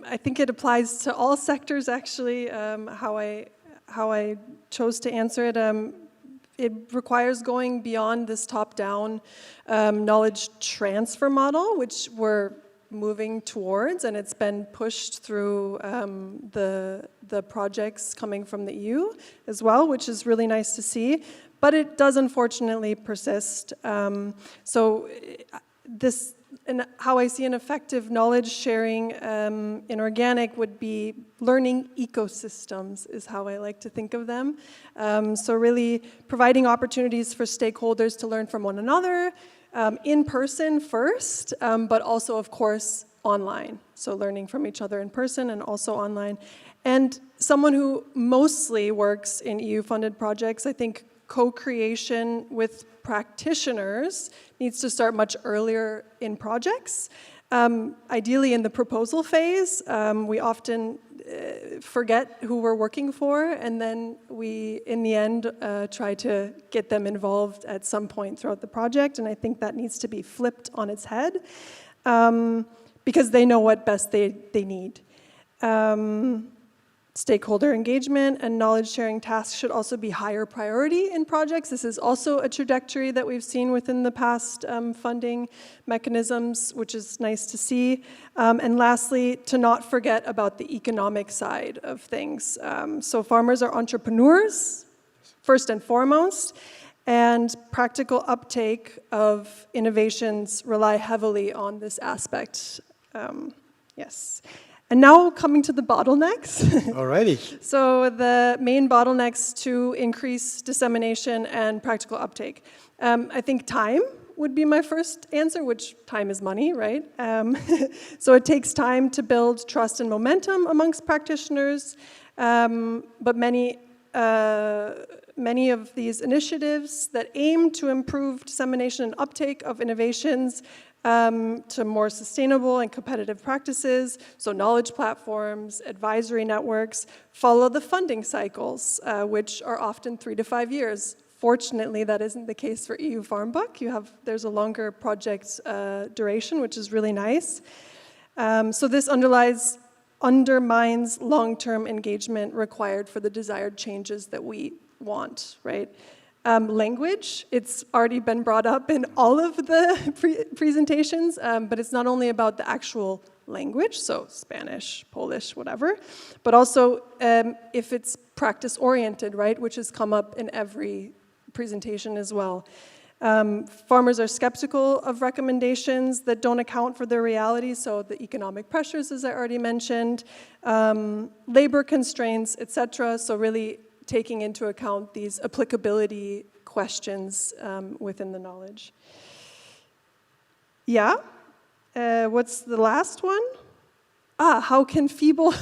[SPEAKER 10] I think it applies to all sectors, actually, how I chose to answer it. It requires going beyond this top-down knowledge transfer model, which we're moving towards, and it's been pushed through the projects coming from the EU as well, which is really nice to see. But it does unfortunately persist. So this, and how I see an effective knowledge sharing in organic would be learning ecosystems is how I like to think of them. So really providing opportunities for stakeholders to learn from one another, in person first, but also of course online. So learning from each other in person and also online. And someone who mostly works in EU-funded projects, I think co-creation with practitioners needs to start much earlier in projects. Ideally in the proposal phase, we often forget who we're working for, and then we, in the end, try to get them involved at some point throughout the project, and I think that needs to be flipped on its head, because they know what best they need. Stakeholder engagement and knowledge sharing tasks should also be higher priority in projects. This is also a trajectory that we've seen within the past funding mechanisms, which is nice to see. And lastly, to not forget about the economic side of things. So farmers are entrepreneurs, first and foremost, and practical uptake of innovations rely heavily on this aspect. Yes. And now coming to the bottlenecks.
[SPEAKER 1] Alrighty.
[SPEAKER 10] So the main bottlenecks to increase dissemination and practical uptake. I think time would be my first answer, which time is money, right? So it takes time to build trust and momentum amongst practitioners, but many of these initiatives that aim to improve dissemination and uptake of innovations to more sustainable and competitive practices, so knowledge platforms, advisory networks, follow the funding cycles, which are often 3 to 5 years. Fortunately, that isn't the case for EU-FarmBook. There's a longer project duration, which is really nice. So this undermines long-term engagement required for the desired changes that we want, right? Language, it's already been brought up in all of the presentations, but it's not only about the actual language, so Spanish, Polish, whatever, but also if it's practice-oriented, right, which has come up in every presentation as well. Farmers are skeptical of recommendations that don't account for their reality, so the economic pressures, as I already mentioned, labor constraints, etc., so really taking into account these applicability questions within the knowledge. Yeah, what's the last one? How can feeble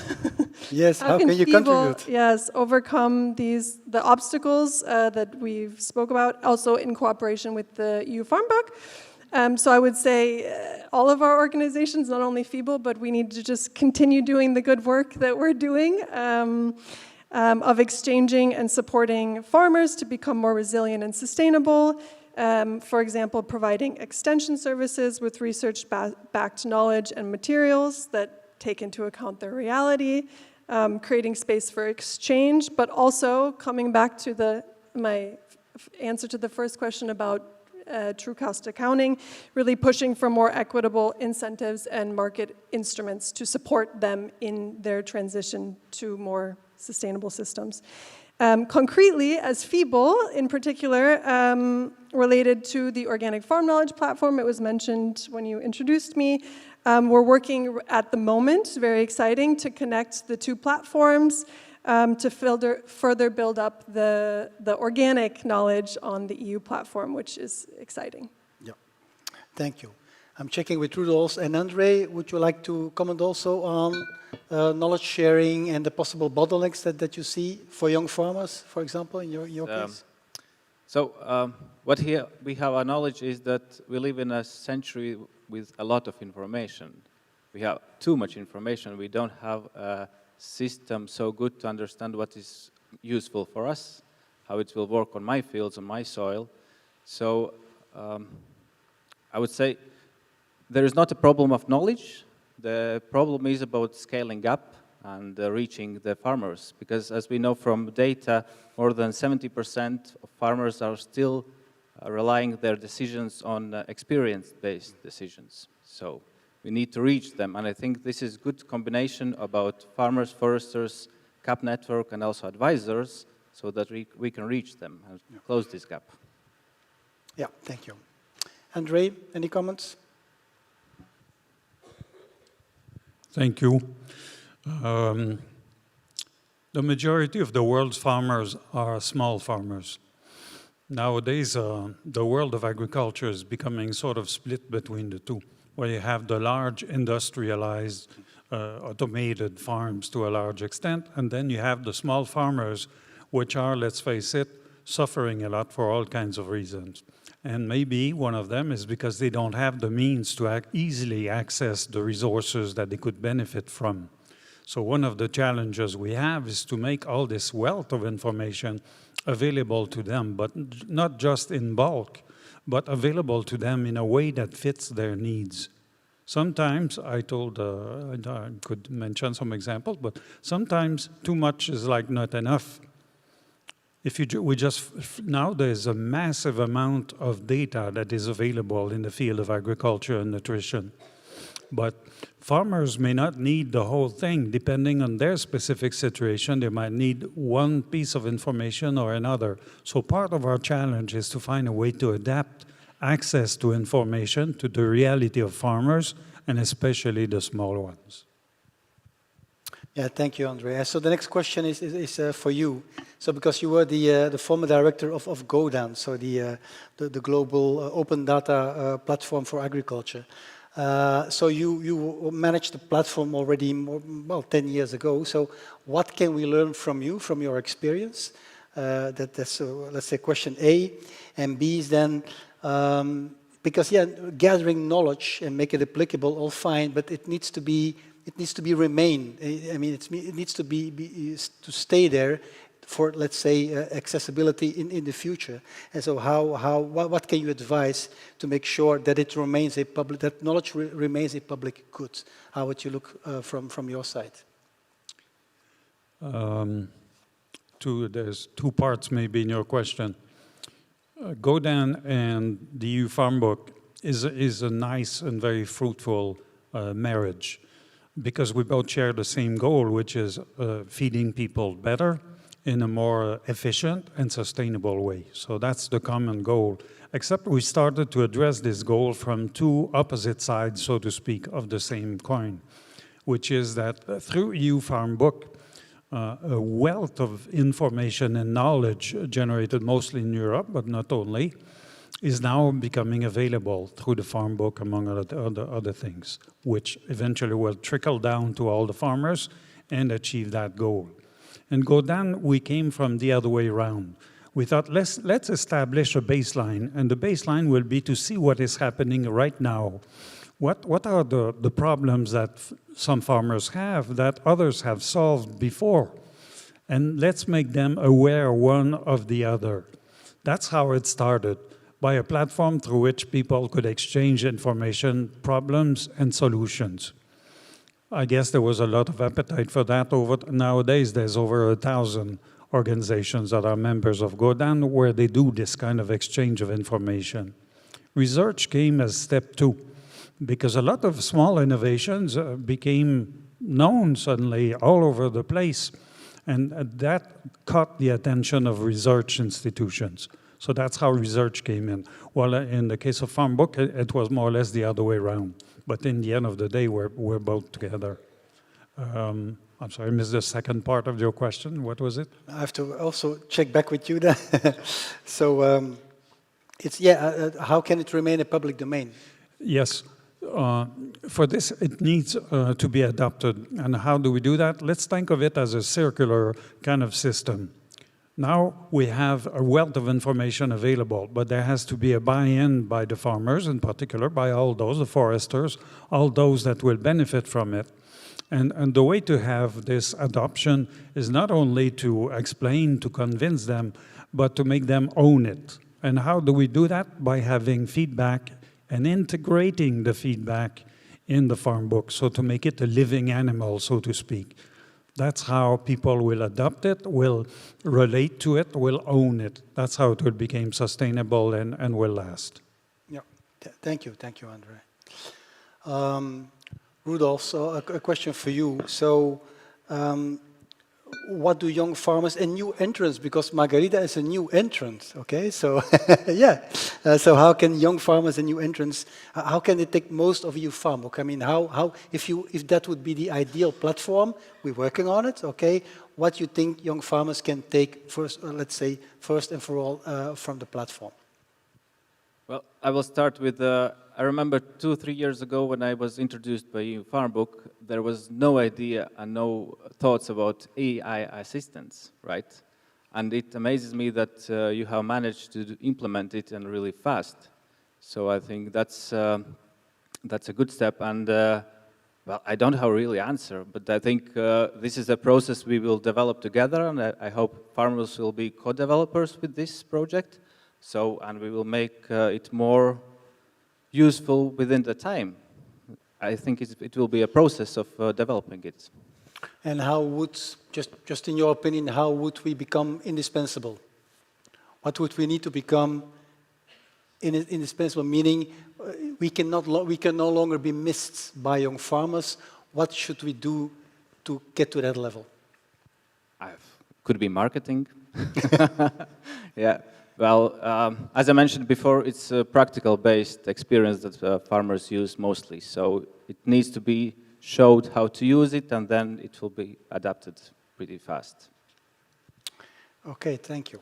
[SPEAKER 1] yes, how can you contribute?
[SPEAKER 10] Yes, overcome the obstacles that we've spoke about, also in cooperation with the EU-FarmBook. So I would say all of our organizations, not only feeble, but we need to just continue doing the good work that we're doing of exchanging and supporting farmers to become more resilient and sustainable. For example, providing extension services with research-backed knowledge and materials that take into account their reality, creating space for exchange, but also coming back to my answer to the first question about true cost accounting, really pushing for more equitable incentives and market instruments to support them in their transition to more sustainable systems. Concretely, as feeble, in particular, related to the Organic Farm Knowledge Platform, it was mentioned when you introduced me, we're working at the moment, very exciting, to connect the two platforms to further build up the organic knowledge on the EU platform, which is exciting.
[SPEAKER 1] Yeah, thank you. I'm checking with Rudolf and Andre. Would you like to comment also on knowledge sharing and the possible bottlenecks that you see for young farmers, for example, in your case?
[SPEAKER 12] So what here we have our knowledge is that we live in a century with a lot of information. We have too much information. We don't have a system so good to understand what is useful for us, how it will work on my fields, on my soil. So I would say there is not a problem of knowledge. The problem is about scaling up and reaching the farmers, because as we know from data, more than 70% of farmers are still relying their decisions on experience-based decisions. So we need to reach them, and I think this is a good combination about farmers, foresters, CAP network, and also advisors, so that we can reach them and close this gap.
[SPEAKER 1] Yeah, thank you. Andre, any comments?
[SPEAKER 9] Thank you. The majority of the world's farmers are small farmers. Nowadays, the world of agriculture is becoming sort of split between the two, where you have the large industrialized, automated farms to a large extent, and then you have the small farmers, which are, let's face it, suffering a lot for all kinds of reasons. And maybe one of them is because they don't have the means to easily access the resources that they could benefit from. So one of the challenges we have is to make all this wealth of information available to them, but not just in bulk, but available to them in a way that fits their needs. Sometimes, I could mention some examples, but sometimes too much is like not enough. Now there's a massive amount of data that is available in the field of agriculture and nutrition. But farmers may not need the whole thing. Depending on their specific situation, they might need one piece of information or another. So part of our challenge is to find a way to adapt access to information to the reality of farmers, and especially the small ones.
[SPEAKER 1] Yeah, thank you, Andrea. So the next question is for you. So because you were the former director of GODAN, so the global open data platform for agriculture. So you managed the platform already 10 years ago. So what can we learn from you, from your experience? That's let's say question A, and B is then because gathering knowledge and make it applicable, all fine, but it needs to remain. I mean, it needs to to stay there for, let's say, accessibility in the future. And so what can you advise to make sure that it remains that knowledge remains a public good? How would you look from your side?
[SPEAKER 9] There's two parts maybe in your question. GODAN and the EU Farm Book is a nice and very fruitful marriage, because we both share the same goal, which is feeding people better in a more efficient and sustainable way. So that's the common goal, except we started to address this goal from two opposite sides, so to speak, of the same coin, which is that through EU Farm Book, a wealth of information and knowledge generated mostly in Europe, but not only, is now becoming available through the Farm Book, among other things, which eventually will trickle down to all the farmers and achieve that goal. In GODAN, we came from the other way around. We thought, let's establish a baseline, and the baseline will be to see what is happening right now. What are the problems that some farmers have that others have solved before? And let's make them aware one of the other. That's how it started, by a platform through which people could exchange information, problems, and solutions. I guess there was a lot of appetite for that. Nowadays, there's over 1,000 organizations that are members of GODAN where they do this kind of exchange of information. Research came as step 2, because a lot of small innovations became known suddenly all over the place, and that caught the attention of research institutions. So that's how research came in. Well, in the case of Farm Book, it was more or less the other way around. But in the end of the day, we're both together. I'm sorry, I missed the second part of your question. What was it?
[SPEAKER 1] I have to also check back with you then. So how can it remain a public domain?
[SPEAKER 9] Yes. For this, it needs to be adopted. And how do we do that? Let's think of it as a circular kind of system. Now we have a wealth of information available, but there has to be a buy-in by the farmers, in particular, by all those, the foresters, all those that will benefit from it. And the way to have this adoption is not only to explain, to convince them, but to make them own it. And how do we do that? By having feedback and integrating the feedback in the farm book, so to make it a living animal, so to speak. That's how people will adopt it, will relate to it, will own it. That's how it will become sustainable and will last.
[SPEAKER 1] Yeah, thank you, Andre. Rudolf, so a question for you. So, what do young farmers and new entrants, because Margarita is a new entrant, okay? So, so how can young farmers and new entrants, how can they take most of EU Farm Book? I mean, if that would be the ideal platform, we're working on it, okay? What do you think young farmers can take first, let's say, first and for all from the platform?
[SPEAKER 12] Well, I will start with, I remember 2 or 3 years ago when I was introduced by EU Farm Book, there was no idea and no thoughts about AI assistance, right? And it amazes me that you have managed to implement it and really fast. So I think that's a good step. And well, I don't have a really answer, but I think this is a process we will develop together, and I hope farmers will be co-developers with this project. So, and we will make it more useful within the time. I think it will be a process of developing it.
[SPEAKER 1] And how would, just in your opinion, how would we become indispensable? What would we need to become indispensable, meaning we can no longer be missed by young farmers? What should we do to get to that level?
[SPEAKER 12] Could be marketing. Yeah. Well, as I mentioned before, it's a practical-based experience that farmers use mostly. So it needs to be showed how to use it, and then it will be adapted pretty fast.
[SPEAKER 1] Okay, thank you.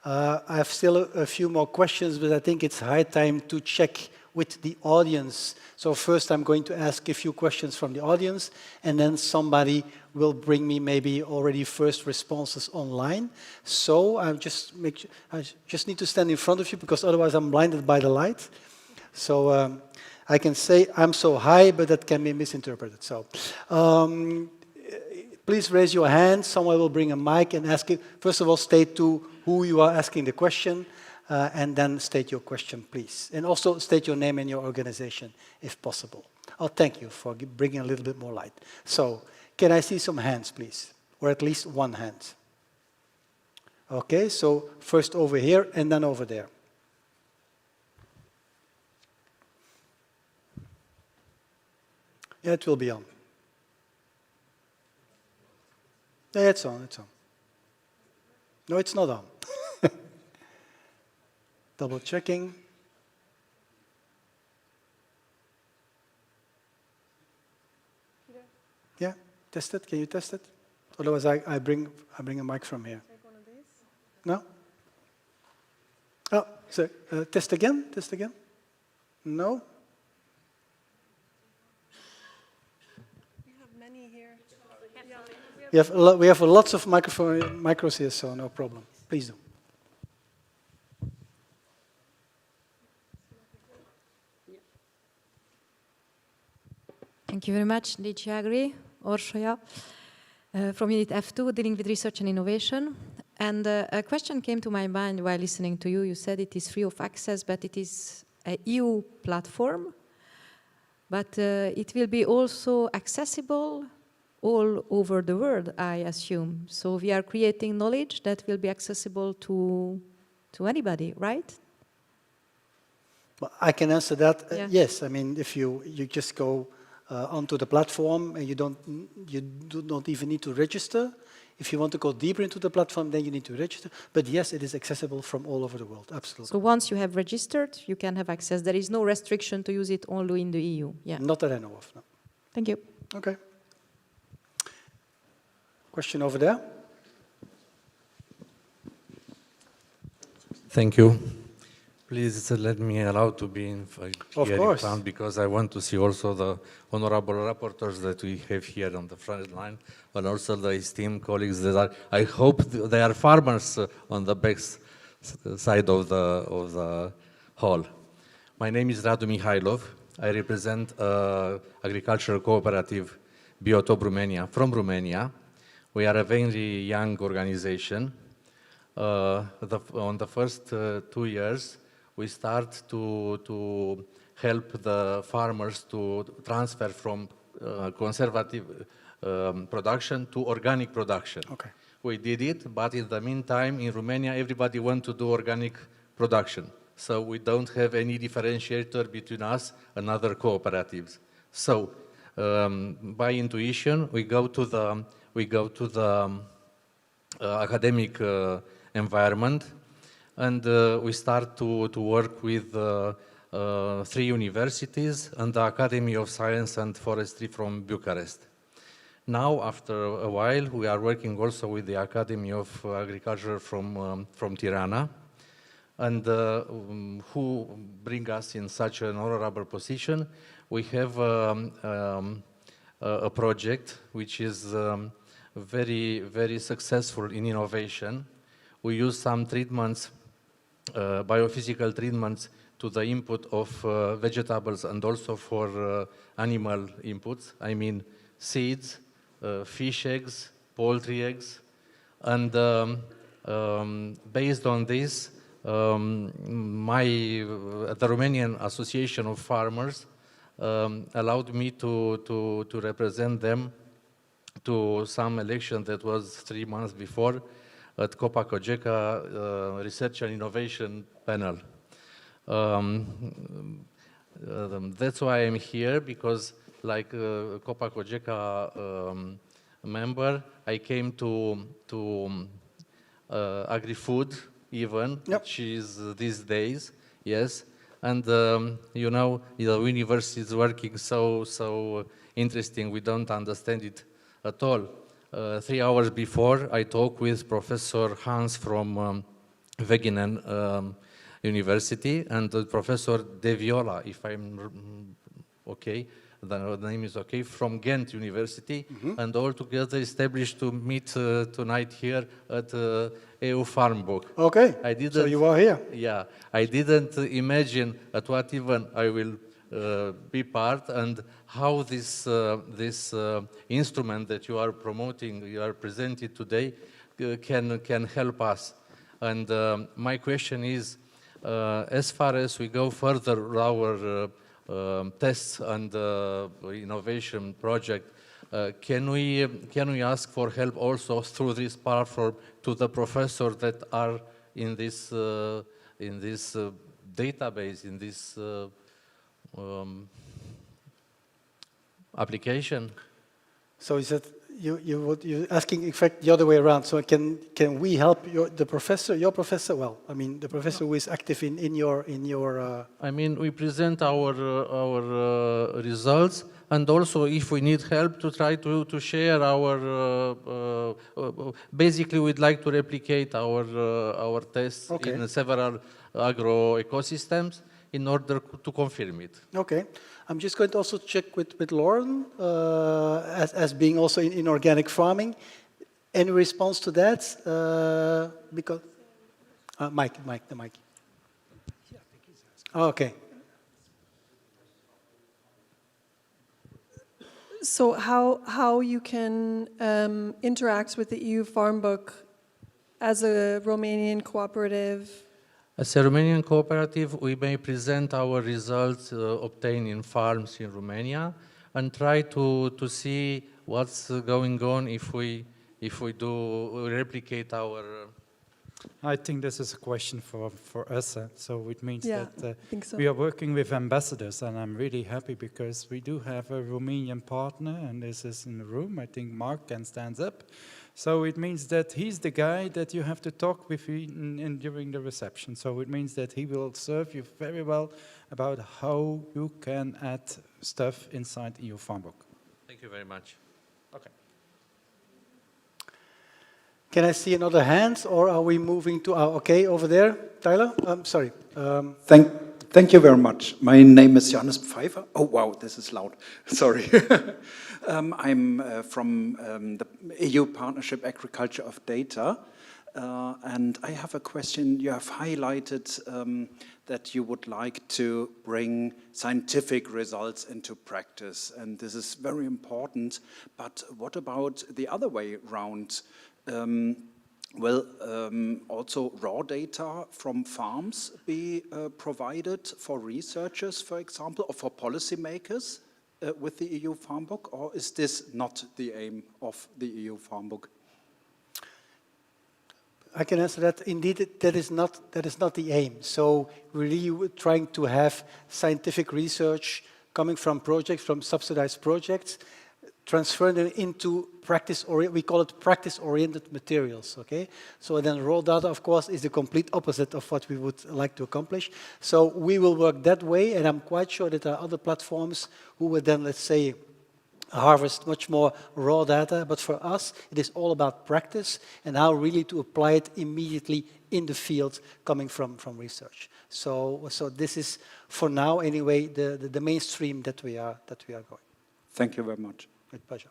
[SPEAKER 1] I have still a few more questions, but I think it's high time to check with the audience. So first I'm going to ask a few questions from the audience, and then somebody will bring me maybe already first responses online. So I just need to stand in front of you, because otherwise I'm blinded by the light. So I can say I'm so high, but that can be misinterpreted. So please raise your hand. Someone will bring a mic and ask it. First of all, state to who you are asking the question, and then state your question, please. And also state your name and your organization, if possible. Oh, thank you for bringing a little bit more light. So, can I see some hands, please? Or at least one hand. Okay, so first over here and then over there. Yeah, it will be on. Yeah, it's on, it's on. No, it's not on. Double checking. Yeah, test it. Can you test it? Otherwise, I bring a mic from here.
[SPEAKER 10] Take one of these.
[SPEAKER 1] No? Oh, so test again. Test again. No.
[SPEAKER 10] We have many here.
[SPEAKER 1] We have lots of micros here, so no problem. Please do.
[SPEAKER 13] Thank you very much, DG Agri, Orsoya, from Unit F2, dealing with research and innovation. And a question came to my mind while listening to you. You said it is free of access, but it is an EU platform. But it will be also accessible all over the world, I assume. So we are creating knowledge that will be accessible to anybody, right?
[SPEAKER 1] Well, I can answer that.
[SPEAKER 13] Yeah.
[SPEAKER 1] Yes, I mean, if you just go onto the platform and you do not even need to register. If you want to go deeper into the platform, then you need to register. But yes, it is accessible from all over the world, absolutely.
[SPEAKER 13] So once you have registered, you can have access. There is no restriction to use it only in the EU. Yeah.
[SPEAKER 1] Not that I know of, no.
[SPEAKER 13] Thank you.
[SPEAKER 1] Okay. Question over there.
[SPEAKER 14] Thank you. Please let me allow to be in front, because I want to see also the honorable rapporteurs that we have here on the front line, and also the esteemed colleagues that are, I hope they are farmers on the back side of the hall. My name is Radu Mihailov. I represent agricultural cooperative Biotop Romania from Romania. We are a very young organization. On the first 2 years, we start to help the farmers to transfer from conservative production to organic production.
[SPEAKER 1] Okay.
[SPEAKER 14] We did it, but in the meantime, in Romania, everybody wants to do organic production. So we don't have any differentiator between us and other cooperatives. So by intuition, we go to the academic environment, and we start to work with 3 universities and the Academy of Science and Forestry from Bucharest. Now, after a while, we are working also with the Academy of Agriculture from Tirana, and who bring us in such an honorable position. We have a project which is very, very successful in innovation. We use some treatments, biophysical treatments, to the input of vegetables and also for animal inputs. I mean seeds, fish eggs, poultry eggs. And based on this, the Romanian Association of Farmers allowed me to represent them to some election that was 3 months before at Copa Cogeca Research and Innovation Panel. That's why I'm here, because like Copa Cogeca member, I came to agri-food even, which is these days, yes. And you know, the university is working so interesting, we don't understand it at all. 3 hours before, I talked with Professor Hans from Wageningen University and Professor De Viola, if I'm okay, the name is okay, from Ghent University, and all together established to meet tonight here at EU-FarmBook.
[SPEAKER 1] Okay, so you are here.
[SPEAKER 14] Yeah, I didn't imagine at what event I will be part, and how this instrument that you are promoting, you are presenting today, can help us. And my question is, as far as we go further our tests and innovation project, can we ask for help also through this platform to the professors that are in this database, in this application?
[SPEAKER 1] So is that you're asking, in fact, the other way around? So can we help your professor? Well, I mean, the professor who is active in your.
[SPEAKER 14] I mean, we present our results, and also if we need help to try to share our. Basically, we'd like to replicate our tests in several agro ecosystems in order to confirm it.
[SPEAKER 1] Okay. I'm just going to also check with Lauren, as being also in organic farming. Any response to that? Because the mic. Oh, okay.
[SPEAKER 10] So how you can interact with the EU FarmBook as a Romanian cooperative?
[SPEAKER 14] As a Romanian cooperative, we may present our results obtained in farms in Romania and try to see what's going on if we do replicate our.
[SPEAKER 4] I think this is a question for us. So it means that
[SPEAKER 10] I think so.
[SPEAKER 4] we are working with ambassadors, and I'm really happy because we do have a Romanian partner, and this is in the room. I think Mark can stand up. So it means that he's the guy that you have to talk with during the reception. So it means that he will serve you very well about how you can add stuff inside EU FarmBook.
[SPEAKER 14] Thank you very much.
[SPEAKER 4] Okay.
[SPEAKER 1] Can I see another hand, or are we moving to okay, over there, Tyler? Sorry.
[SPEAKER 15] Thank you very much. My name is Johannes Pfeiffer. Oh, wow, this is loud. Sorry. I'm from the EU Partnership Agriculture of Data. And I have a question. You have highlighted that you would like to bring scientific results into practice. And this is very important. But what about the other way around? Will also raw data from farms be provided for researchers, for example, or for policymakers with the EU FarmBook, or is this not the aim of the EU FarmBook?
[SPEAKER 1] I can answer that. Indeed, that is not the aim. So really, we're trying to have scientific research coming from projects, from subsidized projects, transfer them into we call it practice-oriented materials, okay? So then raw data, of course, is the complete opposite of what we would like to accomplish. So we will work that way, and I'm quite sure that there are other platforms who will then, let's say, harvest much more raw data. But for us, it is all about practice and how really to apply it immediately in the field coming from research. So this is, for now anyway, the mainstream that we are going.
[SPEAKER 15] Thank you very much.
[SPEAKER 1] With pleasure.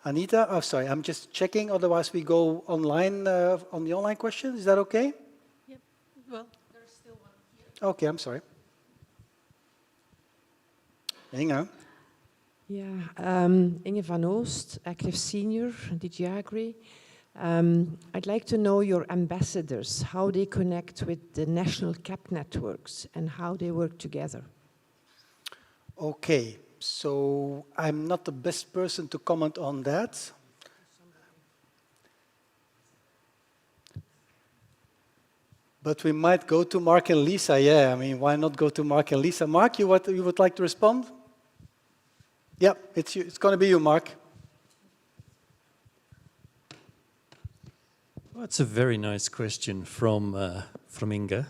[SPEAKER 1] Anita, oh, sorry, I'm just checking, otherwise we go online on the online questions. Is that okay?
[SPEAKER 16] Yep. Well, there's still one here.
[SPEAKER 1] Okay, I'm sorry. Inge.
[SPEAKER 17] Yeah, Inge van Oost, active senior, DG Agri. I'd like to know your ambassadors, how they connect with the national CAP networks and how they work together.
[SPEAKER 1] Okay, so I'm not the best person to comment on that. But we might go to Mark and Lisa, yeah. I mean, why not go to Mark and Lisa? Mark, you would like to respond? Yeah, it's you. It's going to be you, Mark.
[SPEAKER 18] Well, that's a very nice question from Inga.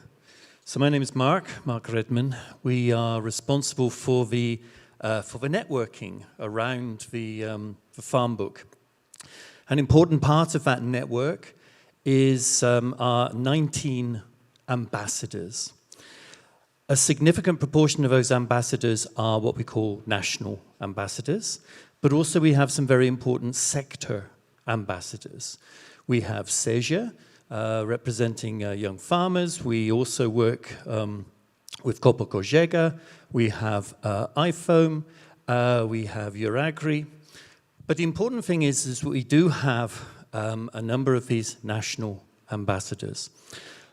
[SPEAKER 18] So my name is Mark Redman. We are responsible for the networking around the farm book. An important part of that network is our 19 ambassadors. A significant proportion of those ambassadors are what we call national ambassadors, but also we have some very important sector ambassadors. We have SEJA, representing young farmers. We also work with Kopo Kojega. We have IFOAM. We have Euragri. But the important thing is we do have a number of these national ambassadors.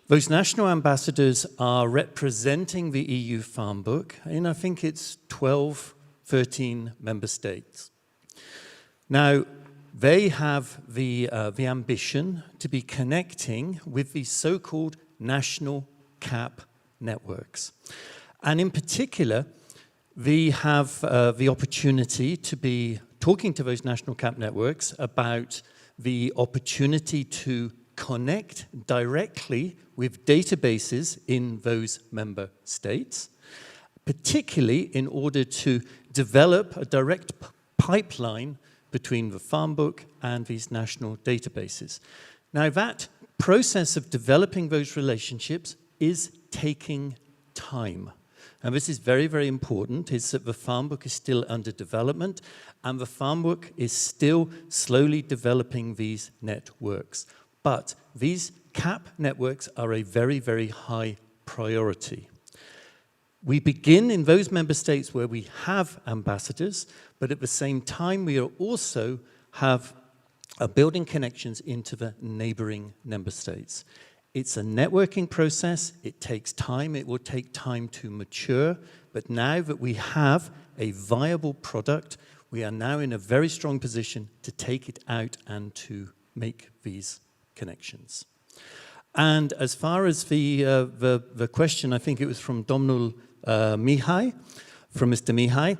[SPEAKER 18] Those national ambassadors are representing the EU Farm Book in, I think it's 12, 13 member states. Now, they have the ambition to be connecting with the so-called national CAP networks. And in particular, they have the opportunity to be talking to those national CAP networks about the opportunity to connect directly with databases in those member states, particularly in order to develop a direct pipeline between the farm book and these national databases. Now, that process of developing those relationships is taking time. And this is very, very important, is that the farm book is still under development, and the farm book is still slowly developing these networks. But these CAP networks are a very, very high priority. We begin in those member states where we have ambassadors, but at the same time we are also building connections into the neighboring member states. It's a networking process. It takes time. It will take time to mature. But now that we have a viable product, we are now in a very strong position to take it out and to make these connections. And as far as the question, I think it was from Domnul Mihai, from Mr. Mihai,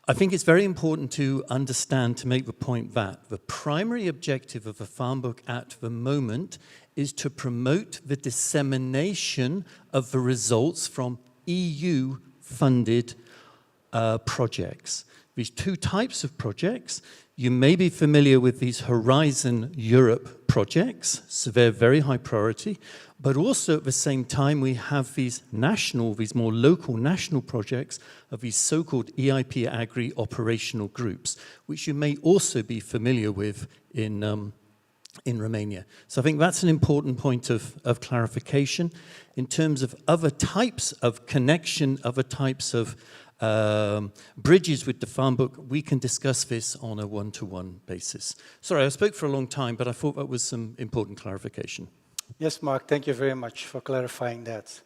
[SPEAKER 18] I think it's very important to understand, to make the point that the primary objective of the farm book at the moment is to promote the dissemination of the results from EU-funded projects. These two types of projects, you may be familiar with these Horizon Europe projects, so they're very high priority, but also at the same time we have these more local national projects of these so-called EIP Agri operational groups, which you may also be familiar with in Romania. So I think that's an important point of clarification. In terms of other types of connection, other types of bridges with the farm book, we can discuss this on a one-to-one basis. Sorry, I spoke for a long time, but I thought that was some important clarification.
[SPEAKER 1] Yes, Mark, thank you very much for clarifying that.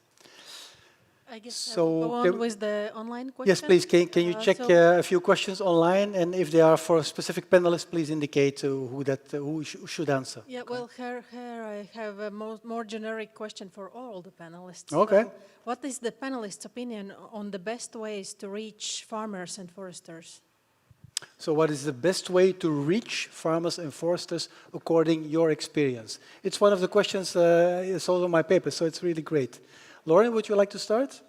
[SPEAKER 16] I guess
[SPEAKER 1] so
[SPEAKER 16] go on with the online question.
[SPEAKER 1] Yes, please. Can you check a few questions online, and if they are for a specific panelist, please indicate who should answer.
[SPEAKER 16] Yeah, well, here I have a more generic question for all the panelists.
[SPEAKER 1] Okay.
[SPEAKER 16] So what is the panelists' opinion on the best ways to reach farmers and foresters?
[SPEAKER 1] So what is the best way to reach farmers and foresters according to your experience? It's one of the questions, it's also on my paper, so it's really great. Lauren, would you like to start?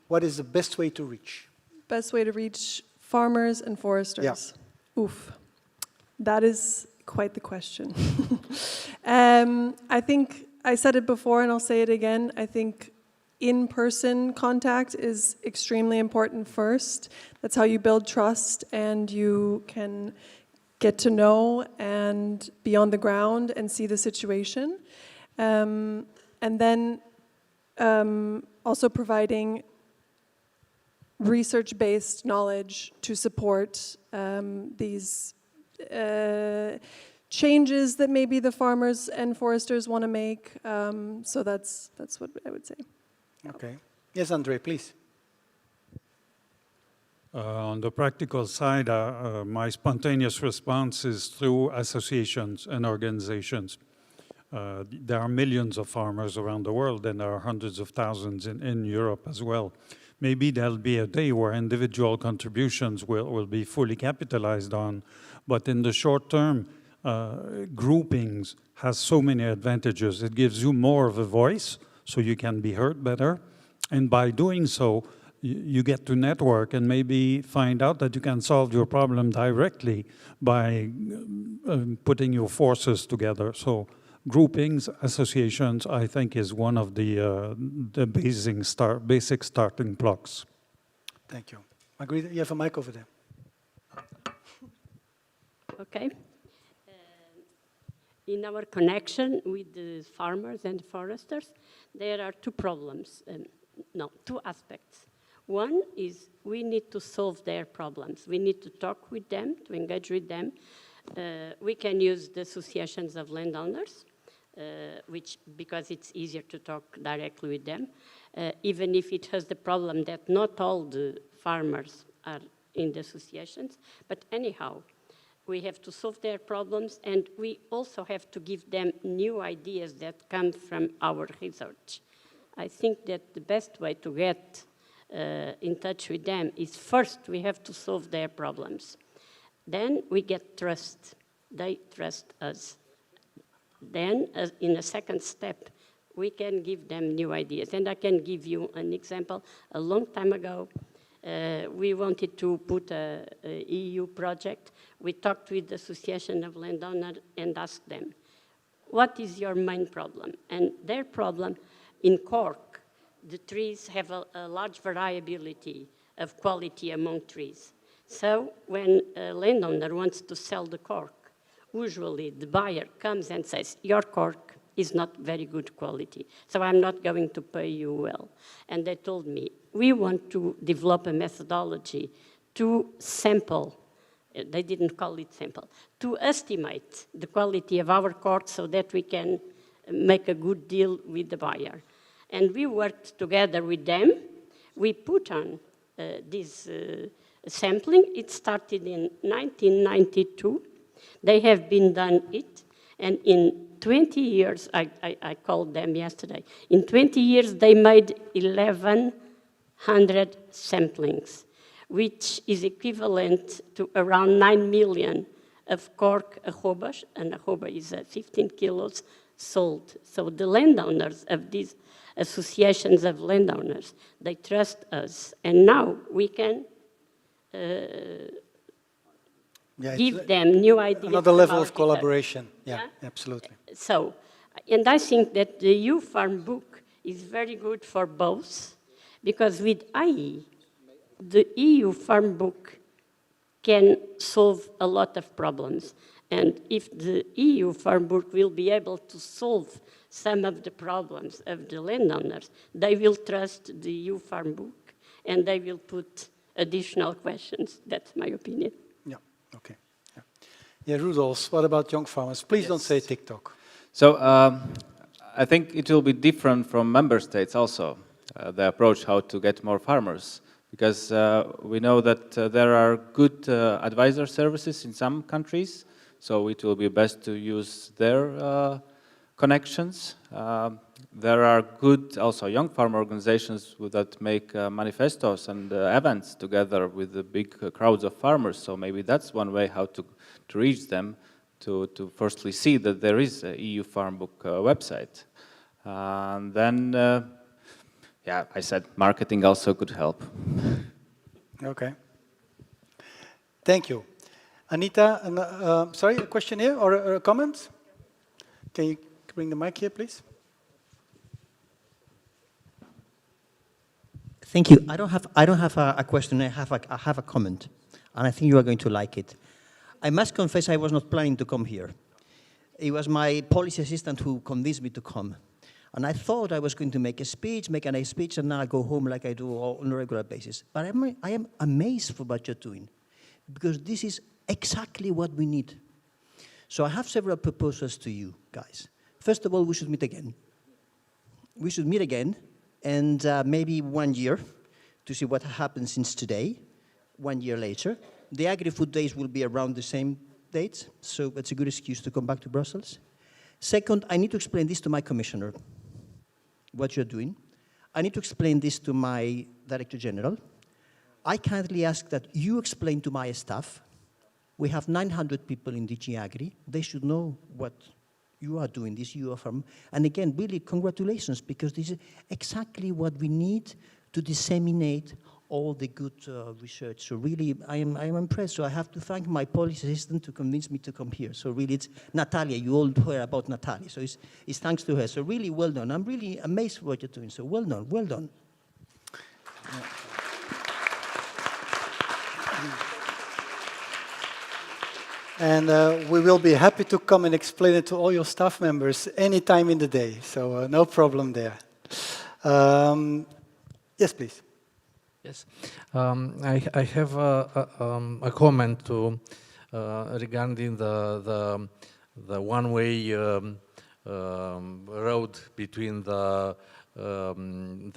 [SPEAKER 1] What is the best way to reach?
[SPEAKER 10] Best way to reach farmers and foresters?
[SPEAKER 1] Yeah.
[SPEAKER 10] Oof. That is quite the question. I think I said it before and I'll say it again. I think in-person contact is extremely important first. That's how you build trust and you can get to know and be on the ground and see the situation. And then also providing research-based knowledge to support these changes that maybe the farmers and foresters want to make. So that's what I would say.
[SPEAKER 1] Okay. Yes, Andre, please.
[SPEAKER 9] On the practical side, my spontaneous response is through associations and organizations. There are millions of farmers around the world, and there are hundreds of thousands in Europe as well. Maybe there'll be a day where individual contributions will be fully capitalized on, but in the short term, groupings has so many advantages. It gives you more of a voice, so you can be heard better, and by doing so, you get to network and maybe find out that you can solve your problem directly by putting your forces together. So groupings, associations, I think is one of the basic starting blocks.
[SPEAKER 1] Thank you. Margarita, you have a mic over there.
[SPEAKER 11] Okay. In our connection with the farmers and foresters, there are two problems, two aspects. One is we need to solve their problems. We need to talk with them, to engage with them. We can use the associations of landowners, because it's easier to talk directly with them, even if it has the problem that not all the farmers are in the associations. But anyhow, we have to solve their problems, and we also have to give them new ideas that come from our research. I think that the best way to get in touch with them is first we have to solve their problems. Then we get trust. They trust us. Then, in a second step, we can give them new ideas. And I can give you an example. A long time ago, we wanted to put a EU project. We talked with the Association of Landowners and asked them, what is your main problem? And their problem, in Cork, the trees have a large variability of quality among trees. So when a landowner wants to sell the cork, usually the buyer comes and says, your cork is not very good quality, so I'm not going to pay you well. And they told me, we want to develop a methodology to sample, they didn't call it sample, to estimate the quality of our cork so that we can make a good deal with the buyer. And we worked together with them. We put on this sampling. It started in 1992. They have been done it, and in 20 years, I called them yesterday, in 20 years they made 1,100 samplings, which is equivalent to around 9 million of cork arrobas, and arroba is 15 kilos sold. So the landowners of these associations of landowners, they trust us, and now we can give them new ideas.
[SPEAKER 1] Another level of collaboration. Yeah, absolutely.
[SPEAKER 11] So, and I think that the EU-FarmBook is very good for both, because with IE, the EU-FarmBook can solve a lot of problems. And if the EU-FarmBook will be able to solve some of the problems of the landowners, they will trust the EU-FarmBook, and they will put additional questions. That's my opinion.
[SPEAKER 1] Yeah, okay. Yeah, Rudolf, what about young farmers? Please don't say TikTok.
[SPEAKER 12] So I think it will be different from member states also, the approach how to get more farmers. Because we know that there are good advisor services in some countries, so it will be best to use their connections. There are good also young farm organizations that make manifestos and events together with the big crowds of farmers, so maybe that's one way how to reach them, to firstly see that there is a EU-FarmBook website. And then, yeah, I said marketing also could help.
[SPEAKER 1] Okay. Thank you. Anita, sorry, a question here or a comment? Can you bring the mic here, please?
[SPEAKER 19] Thank you. I don't have a question. I have a comment, and I think you are going to like it. I must confess I was not planning to come here. It was my policy assistant who convinced me to come. And I thought I was going to make a nice speech, and now I go home like I do on a regular basis. But I am amazed for what you're doing, because this is exactly what we need. So I have several proposals to you guys. First of all, we should meet again. We should meet again, and maybe 1 year, to see what happened since today, 1 year later. The Agri-Food Days will be around the same dates, so that's a good excuse to come back to Brussels. Second, I need to explain this to my commissioner, what you're doing. I need to explain this to my Director General. I kindly ask that you explain to my staff. We have 900 people in DG Agri. They should know what you are doing, this EU-Farm. And again, really, congratulations, because this is exactly what we need to disseminate all the good research. So really, I am impressed. So I have to thank my policy assistant to convince me to come here. So really, it's Natalia. You all heard about Natalia. So it's thanks to her. So really, well done. I'm really amazed what you're doing. So well done, well done.
[SPEAKER 1] And we will be happy to come and explain it to all your staff members any time in the day. So no problem there. Yes, please.
[SPEAKER 14] Yes, I have a comment to regarding the one-way road between the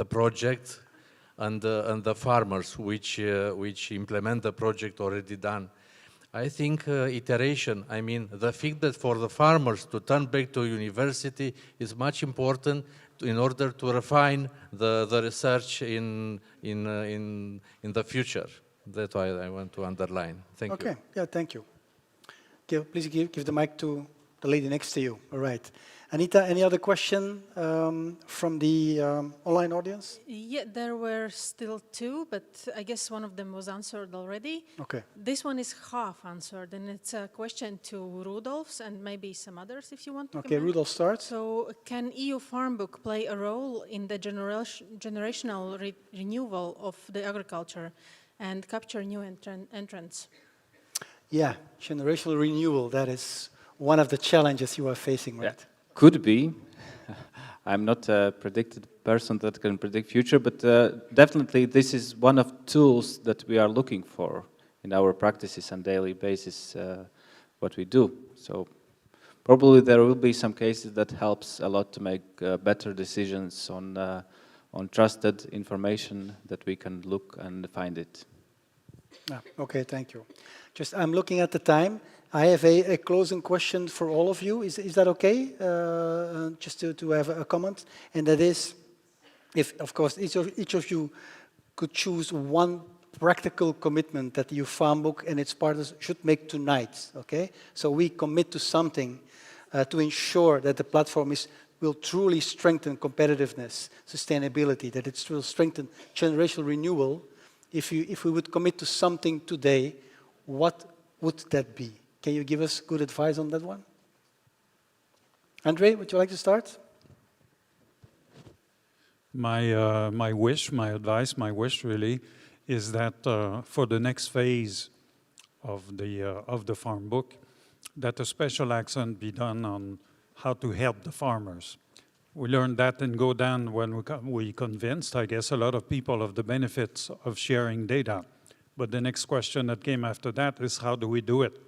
[SPEAKER 14] project and the farmers which implement the project already done. I think iteration, I mean, the fact that for the farmers to turn back to university is much important in order to refine the research in the future. That's why I want to underline. Thank you.
[SPEAKER 1] Okay, yeah, thank you. Please give the mic to the lady next to you. All right. Anita, any other question from the online audience?
[SPEAKER 16] Yeah, there were still two, but I guess one of them was answered already.
[SPEAKER 1] Okay.
[SPEAKER 16] This one is half answered, and it's a question to Rudolf's and maybe some others if you want to
[SPEAKER 1] Okay,
[SPEAKER 16] comment.
[SPEAKER 1] Rudolf starts.
[SPEAKER 16] So can EU-FarmBook play a role in the generational renewal of the agriculture and capture new entrants?
[SPEAKER 1] Yeah, generational renewal, that is one of the challenges you are facing, right?
[SPEAKER 12] Yeah. Could be. I'm not a predicted person that can predict future, but definitely this is one of tools that we are looking for in our practices on daily basis, what we do. So probably there will be some cases that helps a lot to make better decisions on trusted information that we can look and find it.
[SPEAKER 1] Yeah, okay, thank you. Just, I'm looking at the time. I have a closing question for all of you. Is that okay? Just to have a comment, and that is, if of course each of you could choose one practical commitment that the EU-FarmBook and its partners should make tonight. Okay, so we commit to something to ensure that the platform will truly strengthen competitiveness, sustainability, that it will strengthen generational renewal. If we would commit to something today, what would that be? Can you give us good advice on that one? Andre, would you like to start?
[SPEAKER 9] My wish, my advice, my wish really is that for the next phase of the farm book, that a special accent be done on how to help the farmers. We learned that in Go Down when we convinced, I guess, a lot of people of the benefits of sharing data. But the next question that came after that is how do we do it?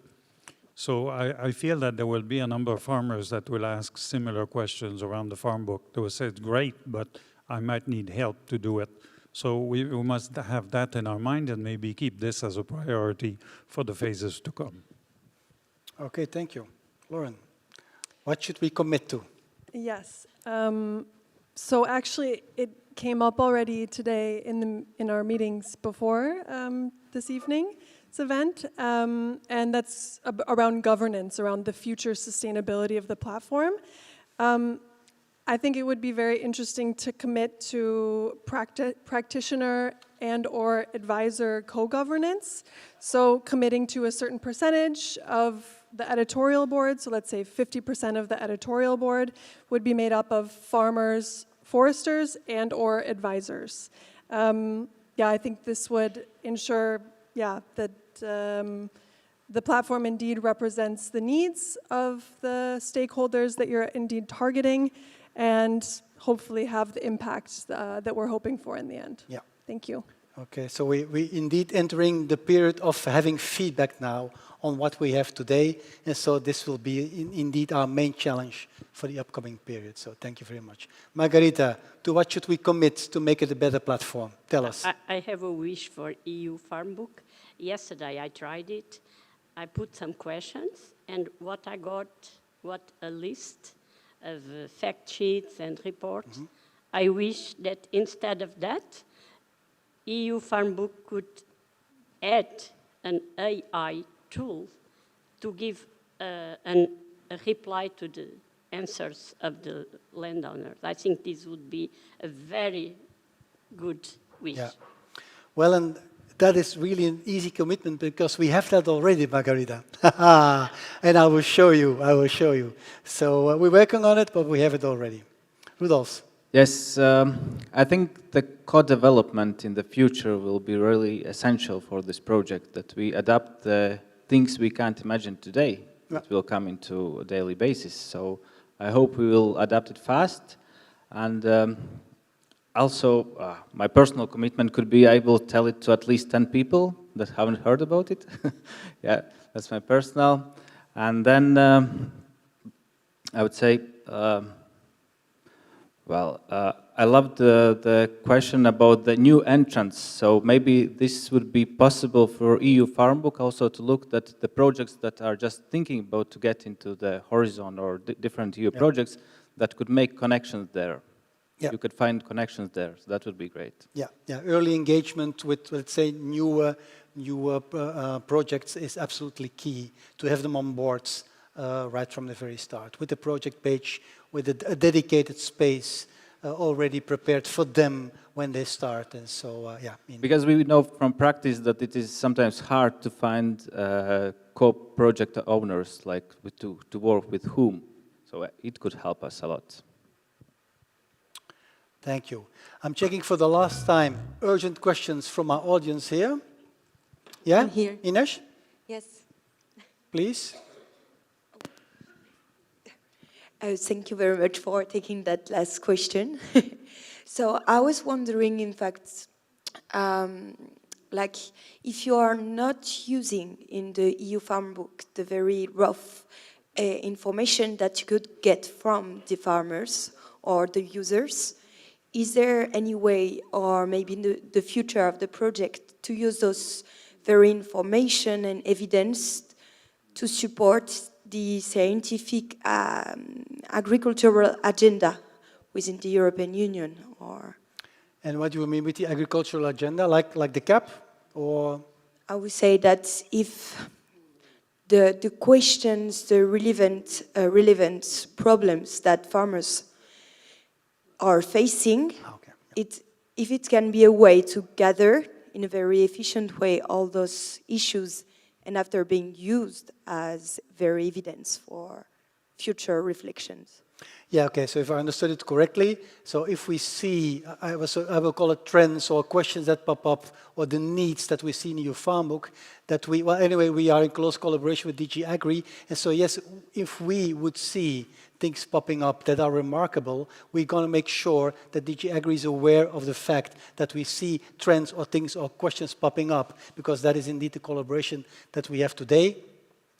[SPEAKER 9] So I feel that there will be a number of farmers that will ask similar questions around the farm book. They will say, it's great, but I might need help to do it. So we must have that in our mind and maybe keep this as a priority for the phases to come.
[SPEAKER 1] Okay, thank you. Lauren, what should we commit to?
[SPEAKER 10] Yes. So actually, it came up already today in our meetings before this evening's event, and that's around governance, around the future sustainability of the platform. I think it would be very interesting to commit to practitioner and/or advisor co-governance. So committing to a certain percentage of the editorial board, so let's say 50% of the editorial board would be made up of farmers, foresters, and/or advisors. Yeah, I think this would ensure, that the platform indeed represents the needs of the stakeholders that you're indeed targeting, and hopefully have the impact that we're hoping for in the end.
[SPEAKER 1] Yeah.
[SPEAKER 10] Thank you.
[SPEAKER 1] Okay, so we indeed entering the period of having feedback now on what we have today. And so this will be indeed our main challenge for the upcoming period. So thank you very much. Margarita, to what should we commit to make it a better platform? Tell us.
[SPEAKER 11] I have a wish for EU-FarmBook. Yesterday I tried it. I put some questions, and what I got, a list of fact sheets and reports. I wish that instead of that, EU-FarmBook could add an AI tool to give a reply to the answers of the landowners. I think this would be a very good wish.
[SPEAKER 1] Yeah. Well, and that is really an easy commitment because we have that already, Margarita. And I will show you. So we're working on it, but we have it already. Rudolf.
[SPEAKER 12] Yes, I think the co-development in the future will be really essential for this project, that we adapt the things we can't imagine today that will come into a daily basis. So I hope we will adapt it fast. And also, my personal commitment could be I will tell it to at least 10 people that haven't heard about it. Yeah, that's my personal. And then I would say, I love the question about the new entrants. So maybe this would be possible for EU-FarmBook also to look at the projects that are just thinking about to get into the horizon or different EU projects that could make connections there. Yeah. You could find connections there, so that would be great.
[SPEAKER 1] Yeah, early engagement with, let's say, new projects is absolutely key to have them on board right from the very start, with the project page, with a dedicated space already prepared for them when they start, and so,
[SPEAKER 12] Because we know from practice that it is sometimes hard to find co-project owners, like to work with whom, so it could help us a lot.
[SPEAKER 1] Thank you. I'm checking for the last time urgent questions from our audience here. Yeah?
[SPEAKER 20] I'm here.
[SPEAKER 1] Ines?
[SPEAKER 20] Yes.
[SPEAKER 1] Please.
[SPEAKER 20] Thank you very much for taking that last question. So I was wondering, in fact, like if you are not using in the EU-FarmBook the very rough information that you could get from the farmers or the users, is there any way, or maybe in the future of the project, to use those very information and evidence to support the scientific agricultural agenda within the European Union? Or
[SPEAKER 1] And what do you mean with the agricultural agenda, like the CAP, or?
[SPEAKER 20] I would say that if the questions, the relevant problems that farmers are facing, if it can be a way to gather in a very efficient way all those issues, and after being used as very evidence for future reflections.
[SPEAKER 1] Yeah, okay, so if I understood it correctly, so if we see, I will call it trends or questions that pop up, or the needs that we see in your farm book, that we, well, anyway, we are in close collaboration with DG Agri, and so yes, if we would see things popping up that are remarkable, we're going to make sure that DG Agri is aware of the fact that we see trends or things or questions popping up, because that is indeed the collaboration that we have today,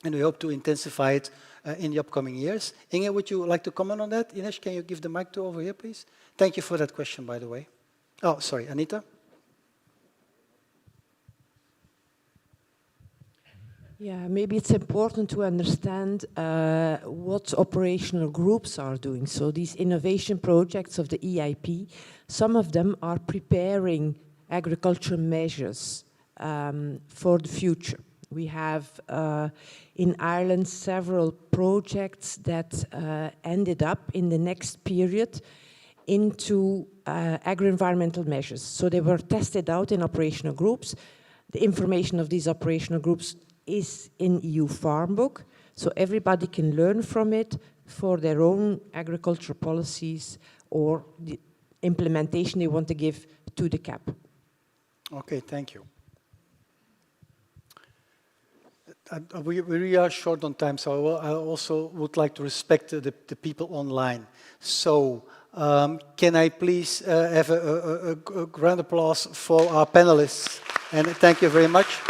[SPEAKER 1] and we hope to intensify it in the upcoming years. Inge, would you like to comment on that? Ines, can you give the mic to over here, please? Thank you for that question, by the way. Oh, sorry, Anita?
[SPEAKER 17] Yeah, maybe it's important to understand what operational groups are doing. So these innovation projects of the EIP, some of them are preparing agricultural measures for the future. We have in Ireland several projects that ended up in the next period into agri-environmental measures. So they were tested out in operational groups. The information of these operational groups is in EU-FarmBook, so everybody can learn from it for their own agricultural policies or the implementation they want to give to the CAP.
[SPEAKER 1] Okay, thank you. We really are short on time, so I also would like to respect the people online. So, can I please have a round of applause for our panelists? And thank you very much.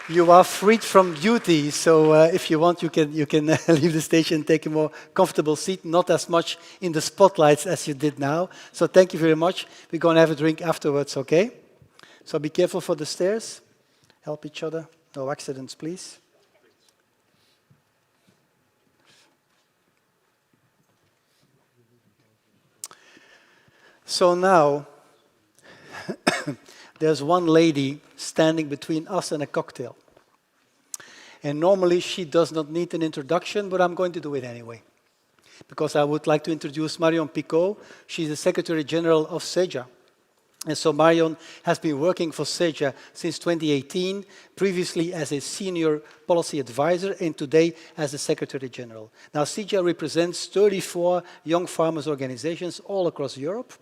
[SPEAKER 1] You are freed from duty, so if you want, you can leave the stage and take a more comfortable seat, not as much in the spotlights as you did now. So thank you very much. We're going to have a drink afterwards, okay? So be careful for the stairs. Help each other. No accidents, please. So now, there's one lady standing between us and a cocktail. And normally she does not need an introduction, but I'm going to do it anyway. Because I would like to introduce Marion Picot. She's the Secretary General of SEJA. And so Marion has been working for SEJA since 2018, previously as a senior policy advisor and today as the Secretary General. Now SEJA represents 34 young farmers organizations all across Europe,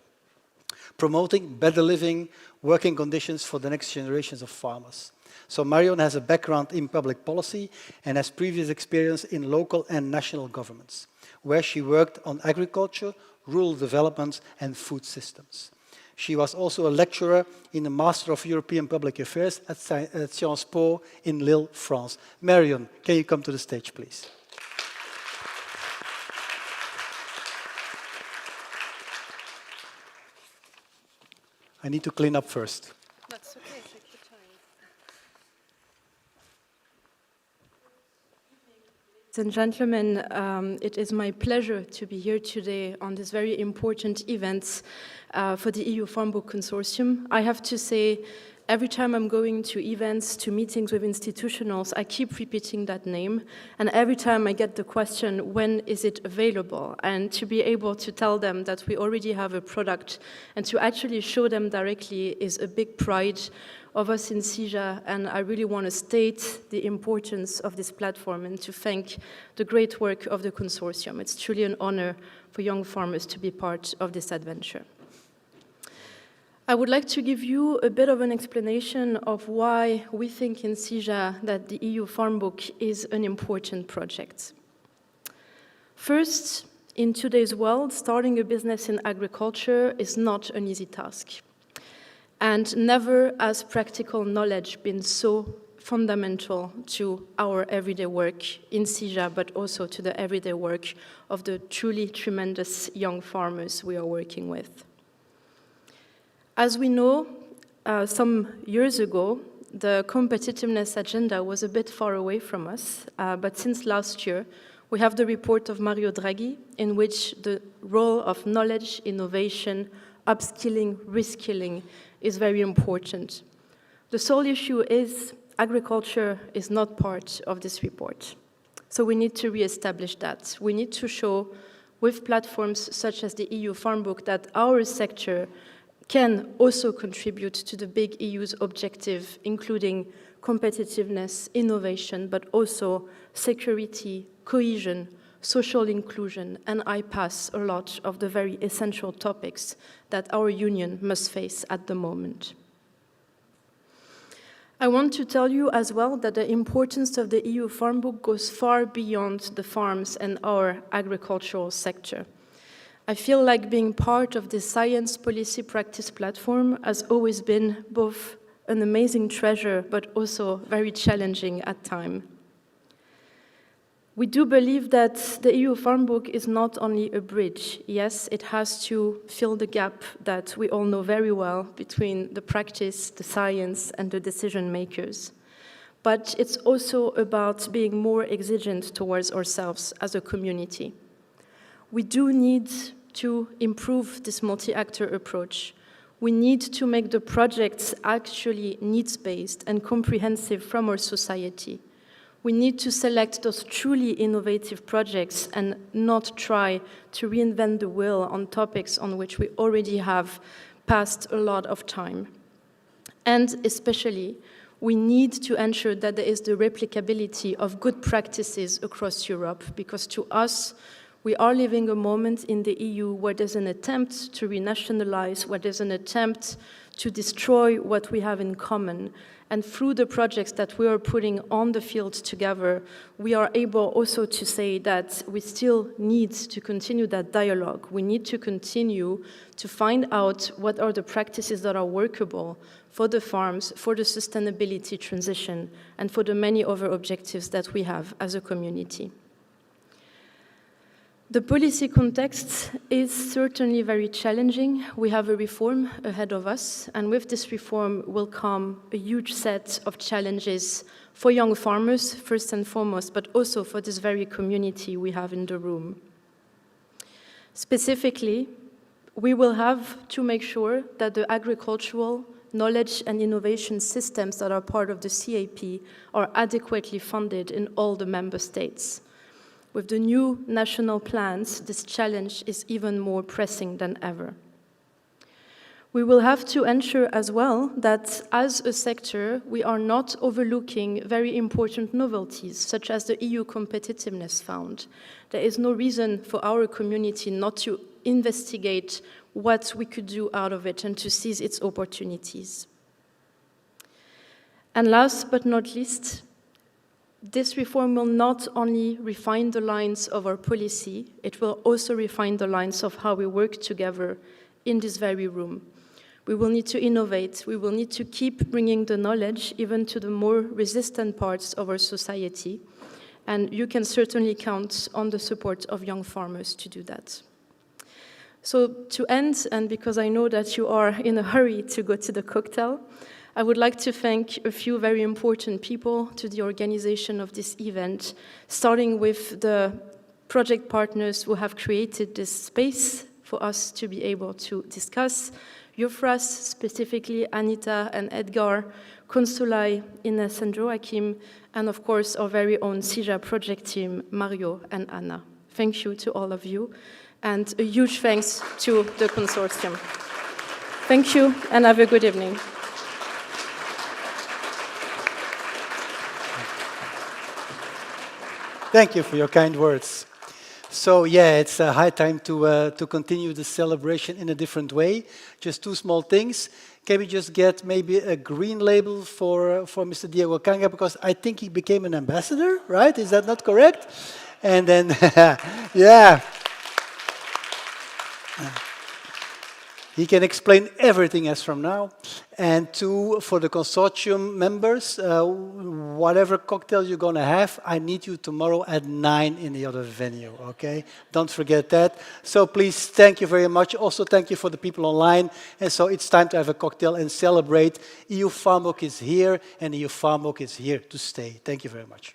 [SPEAKER 1] promoting better living, working conditions for the next generations of farmers. So Marion has a background in public policy and has previous experience in local and national governments, where she worked on agriculture, rural development, and food systems. She was also a lecturer in the Master of European Public Affairs at Sciences Po in Lille, France. Marion, can you come to the stage, please? I need to clean up first.
[SPEAKER 16] That's okay, take your time.
[SPEAKER 21] Ladies and gentlemen, it is my pleasure to be here today on this very important event for the EU FarmBook Consortium. I have to say, every time I'm going to events, to meetings with institutionals, I keep repeating that name. And every time I get the question, when is it available? And to be able to tell them that we already have a product and to actually show them directly is a big pride of us in SEJA. And I really want to state the importance of this platform and to thank the great work of the consortium. It's truly an honor for young farmers to be part of this adventure. I would like to give you a bit of an explanation of why we think in SEJA that the EU FarmBook is an important project. First, in today's world, starting a business in agriculture is not an easy task. And never has practical knowledge been so fundamental to our everyday work in SEJA, but also to the everyday work of the truly tremendous young farmers we are working with. As we know, some years ago, the competitiveness agenda was a bit far away from us, but since last year, we have the report of Mario Draghi, in which the role of knowledge, innovation, upskilling, reskilling is very important. The sole issue is agriculture is not part of this report. So we need to reestablish that. We need to show with platforms such as the EU FarmBook that our sector can also contribute to the big EU's objective, including competitiveness, innovation, but also security, cohesion, social inclusion, and bypass a lot of the very essential topics that our union must face at the moment. I want to tell you as well that the importance of the EU FarmBook goes far beyond the farms and our agricultural sector. I feel like being part of the science policy practice platform has always been both an amazing treasure, but also very challenging at times. We do believe that the EU FarmBook is not only a bridge. Yes, it has to fill the gap that we all know very well between the practice, the science, and the decision makers. But it's also about being more exigent towards ourselves as a community. We do need to improve this multi-actor approach. We need to make the projects actually needs-based and comprehensive from our society. We need to select those truly innovative projects and not try to reinvent the wheel on topics on which we already have passed a lot of time. And especially, we need to ensure that there is the replicability of good practices across Europe, because to us, we are living a moment in the EU where there's an attempt to renationalize, where there's an attempt to destroy what we have in common. And through the projects that we are putting on the field together, we are able also to say that we still need to continue that dialogue. We need to continue to find out what are the practices that are workable for the farms, for the sustainability transition, and for the many other objectives that we have as a community. The policy context is certainly very challenging. We have a reform ahead of us, and with this reform will come a huge set of challenges for young farmers, first and foremost, but also for this very community we have in the room. Specifically, we will have to make sure that the agricultural knowledge and innovation systems that are part of the CAP are adequately funded in all the member states. With the new national plans, this challenge is even more pressing than ever. We will have to ensure as well that as a sector, we are not overlooking very important novelties, such as the EU Competitiveness Fund. There is no reason for our community not to investigate what we could do out of it and to seize its opportunities. And last but not least, this reform will not only refine the lines of our policy, it will also refine the lines of how we work together in this very room. We will need to innovate, we will need to keep bringing the knowledge even to the more resistant parts of our society, and you can certainly count on the support of young farmers to do that. So to end, and because I know that you are in a hurry to go to the cocktail, I would like to thank a few very important people to the organization of this event, starting with the project partners who have created this space for us to be able to discuss. EUFRAS, specifically Anita and Edgar, Consulai, Ines and Joachim, and of course our very own CIJA project team, Mario and Anna. Thank you to all of you, and a huge thanks to the consortium. Thank you, and have a good evening.
[SPEAKER 1] Thank you for your kind words. So yeah, it's high time to continue the celebration in a different way. Just two small things. Can we just get maybe a green label for Mr. Diego Kanga, because I think he became an ambassador, right? Is that not correct? And then, yeah. He can explain everything as from now. And two, for the consortium members, whatever cocktail you're going to have, I need you tomorrow at 9 in the other venue, okay? Don't forget that. So please, thank you very much. Also, thank you for the people online. And so it's time to have a cocktail and celebrate. EU-FarmBook is here, and EU-FarmBook is here to stay. Thank you very much.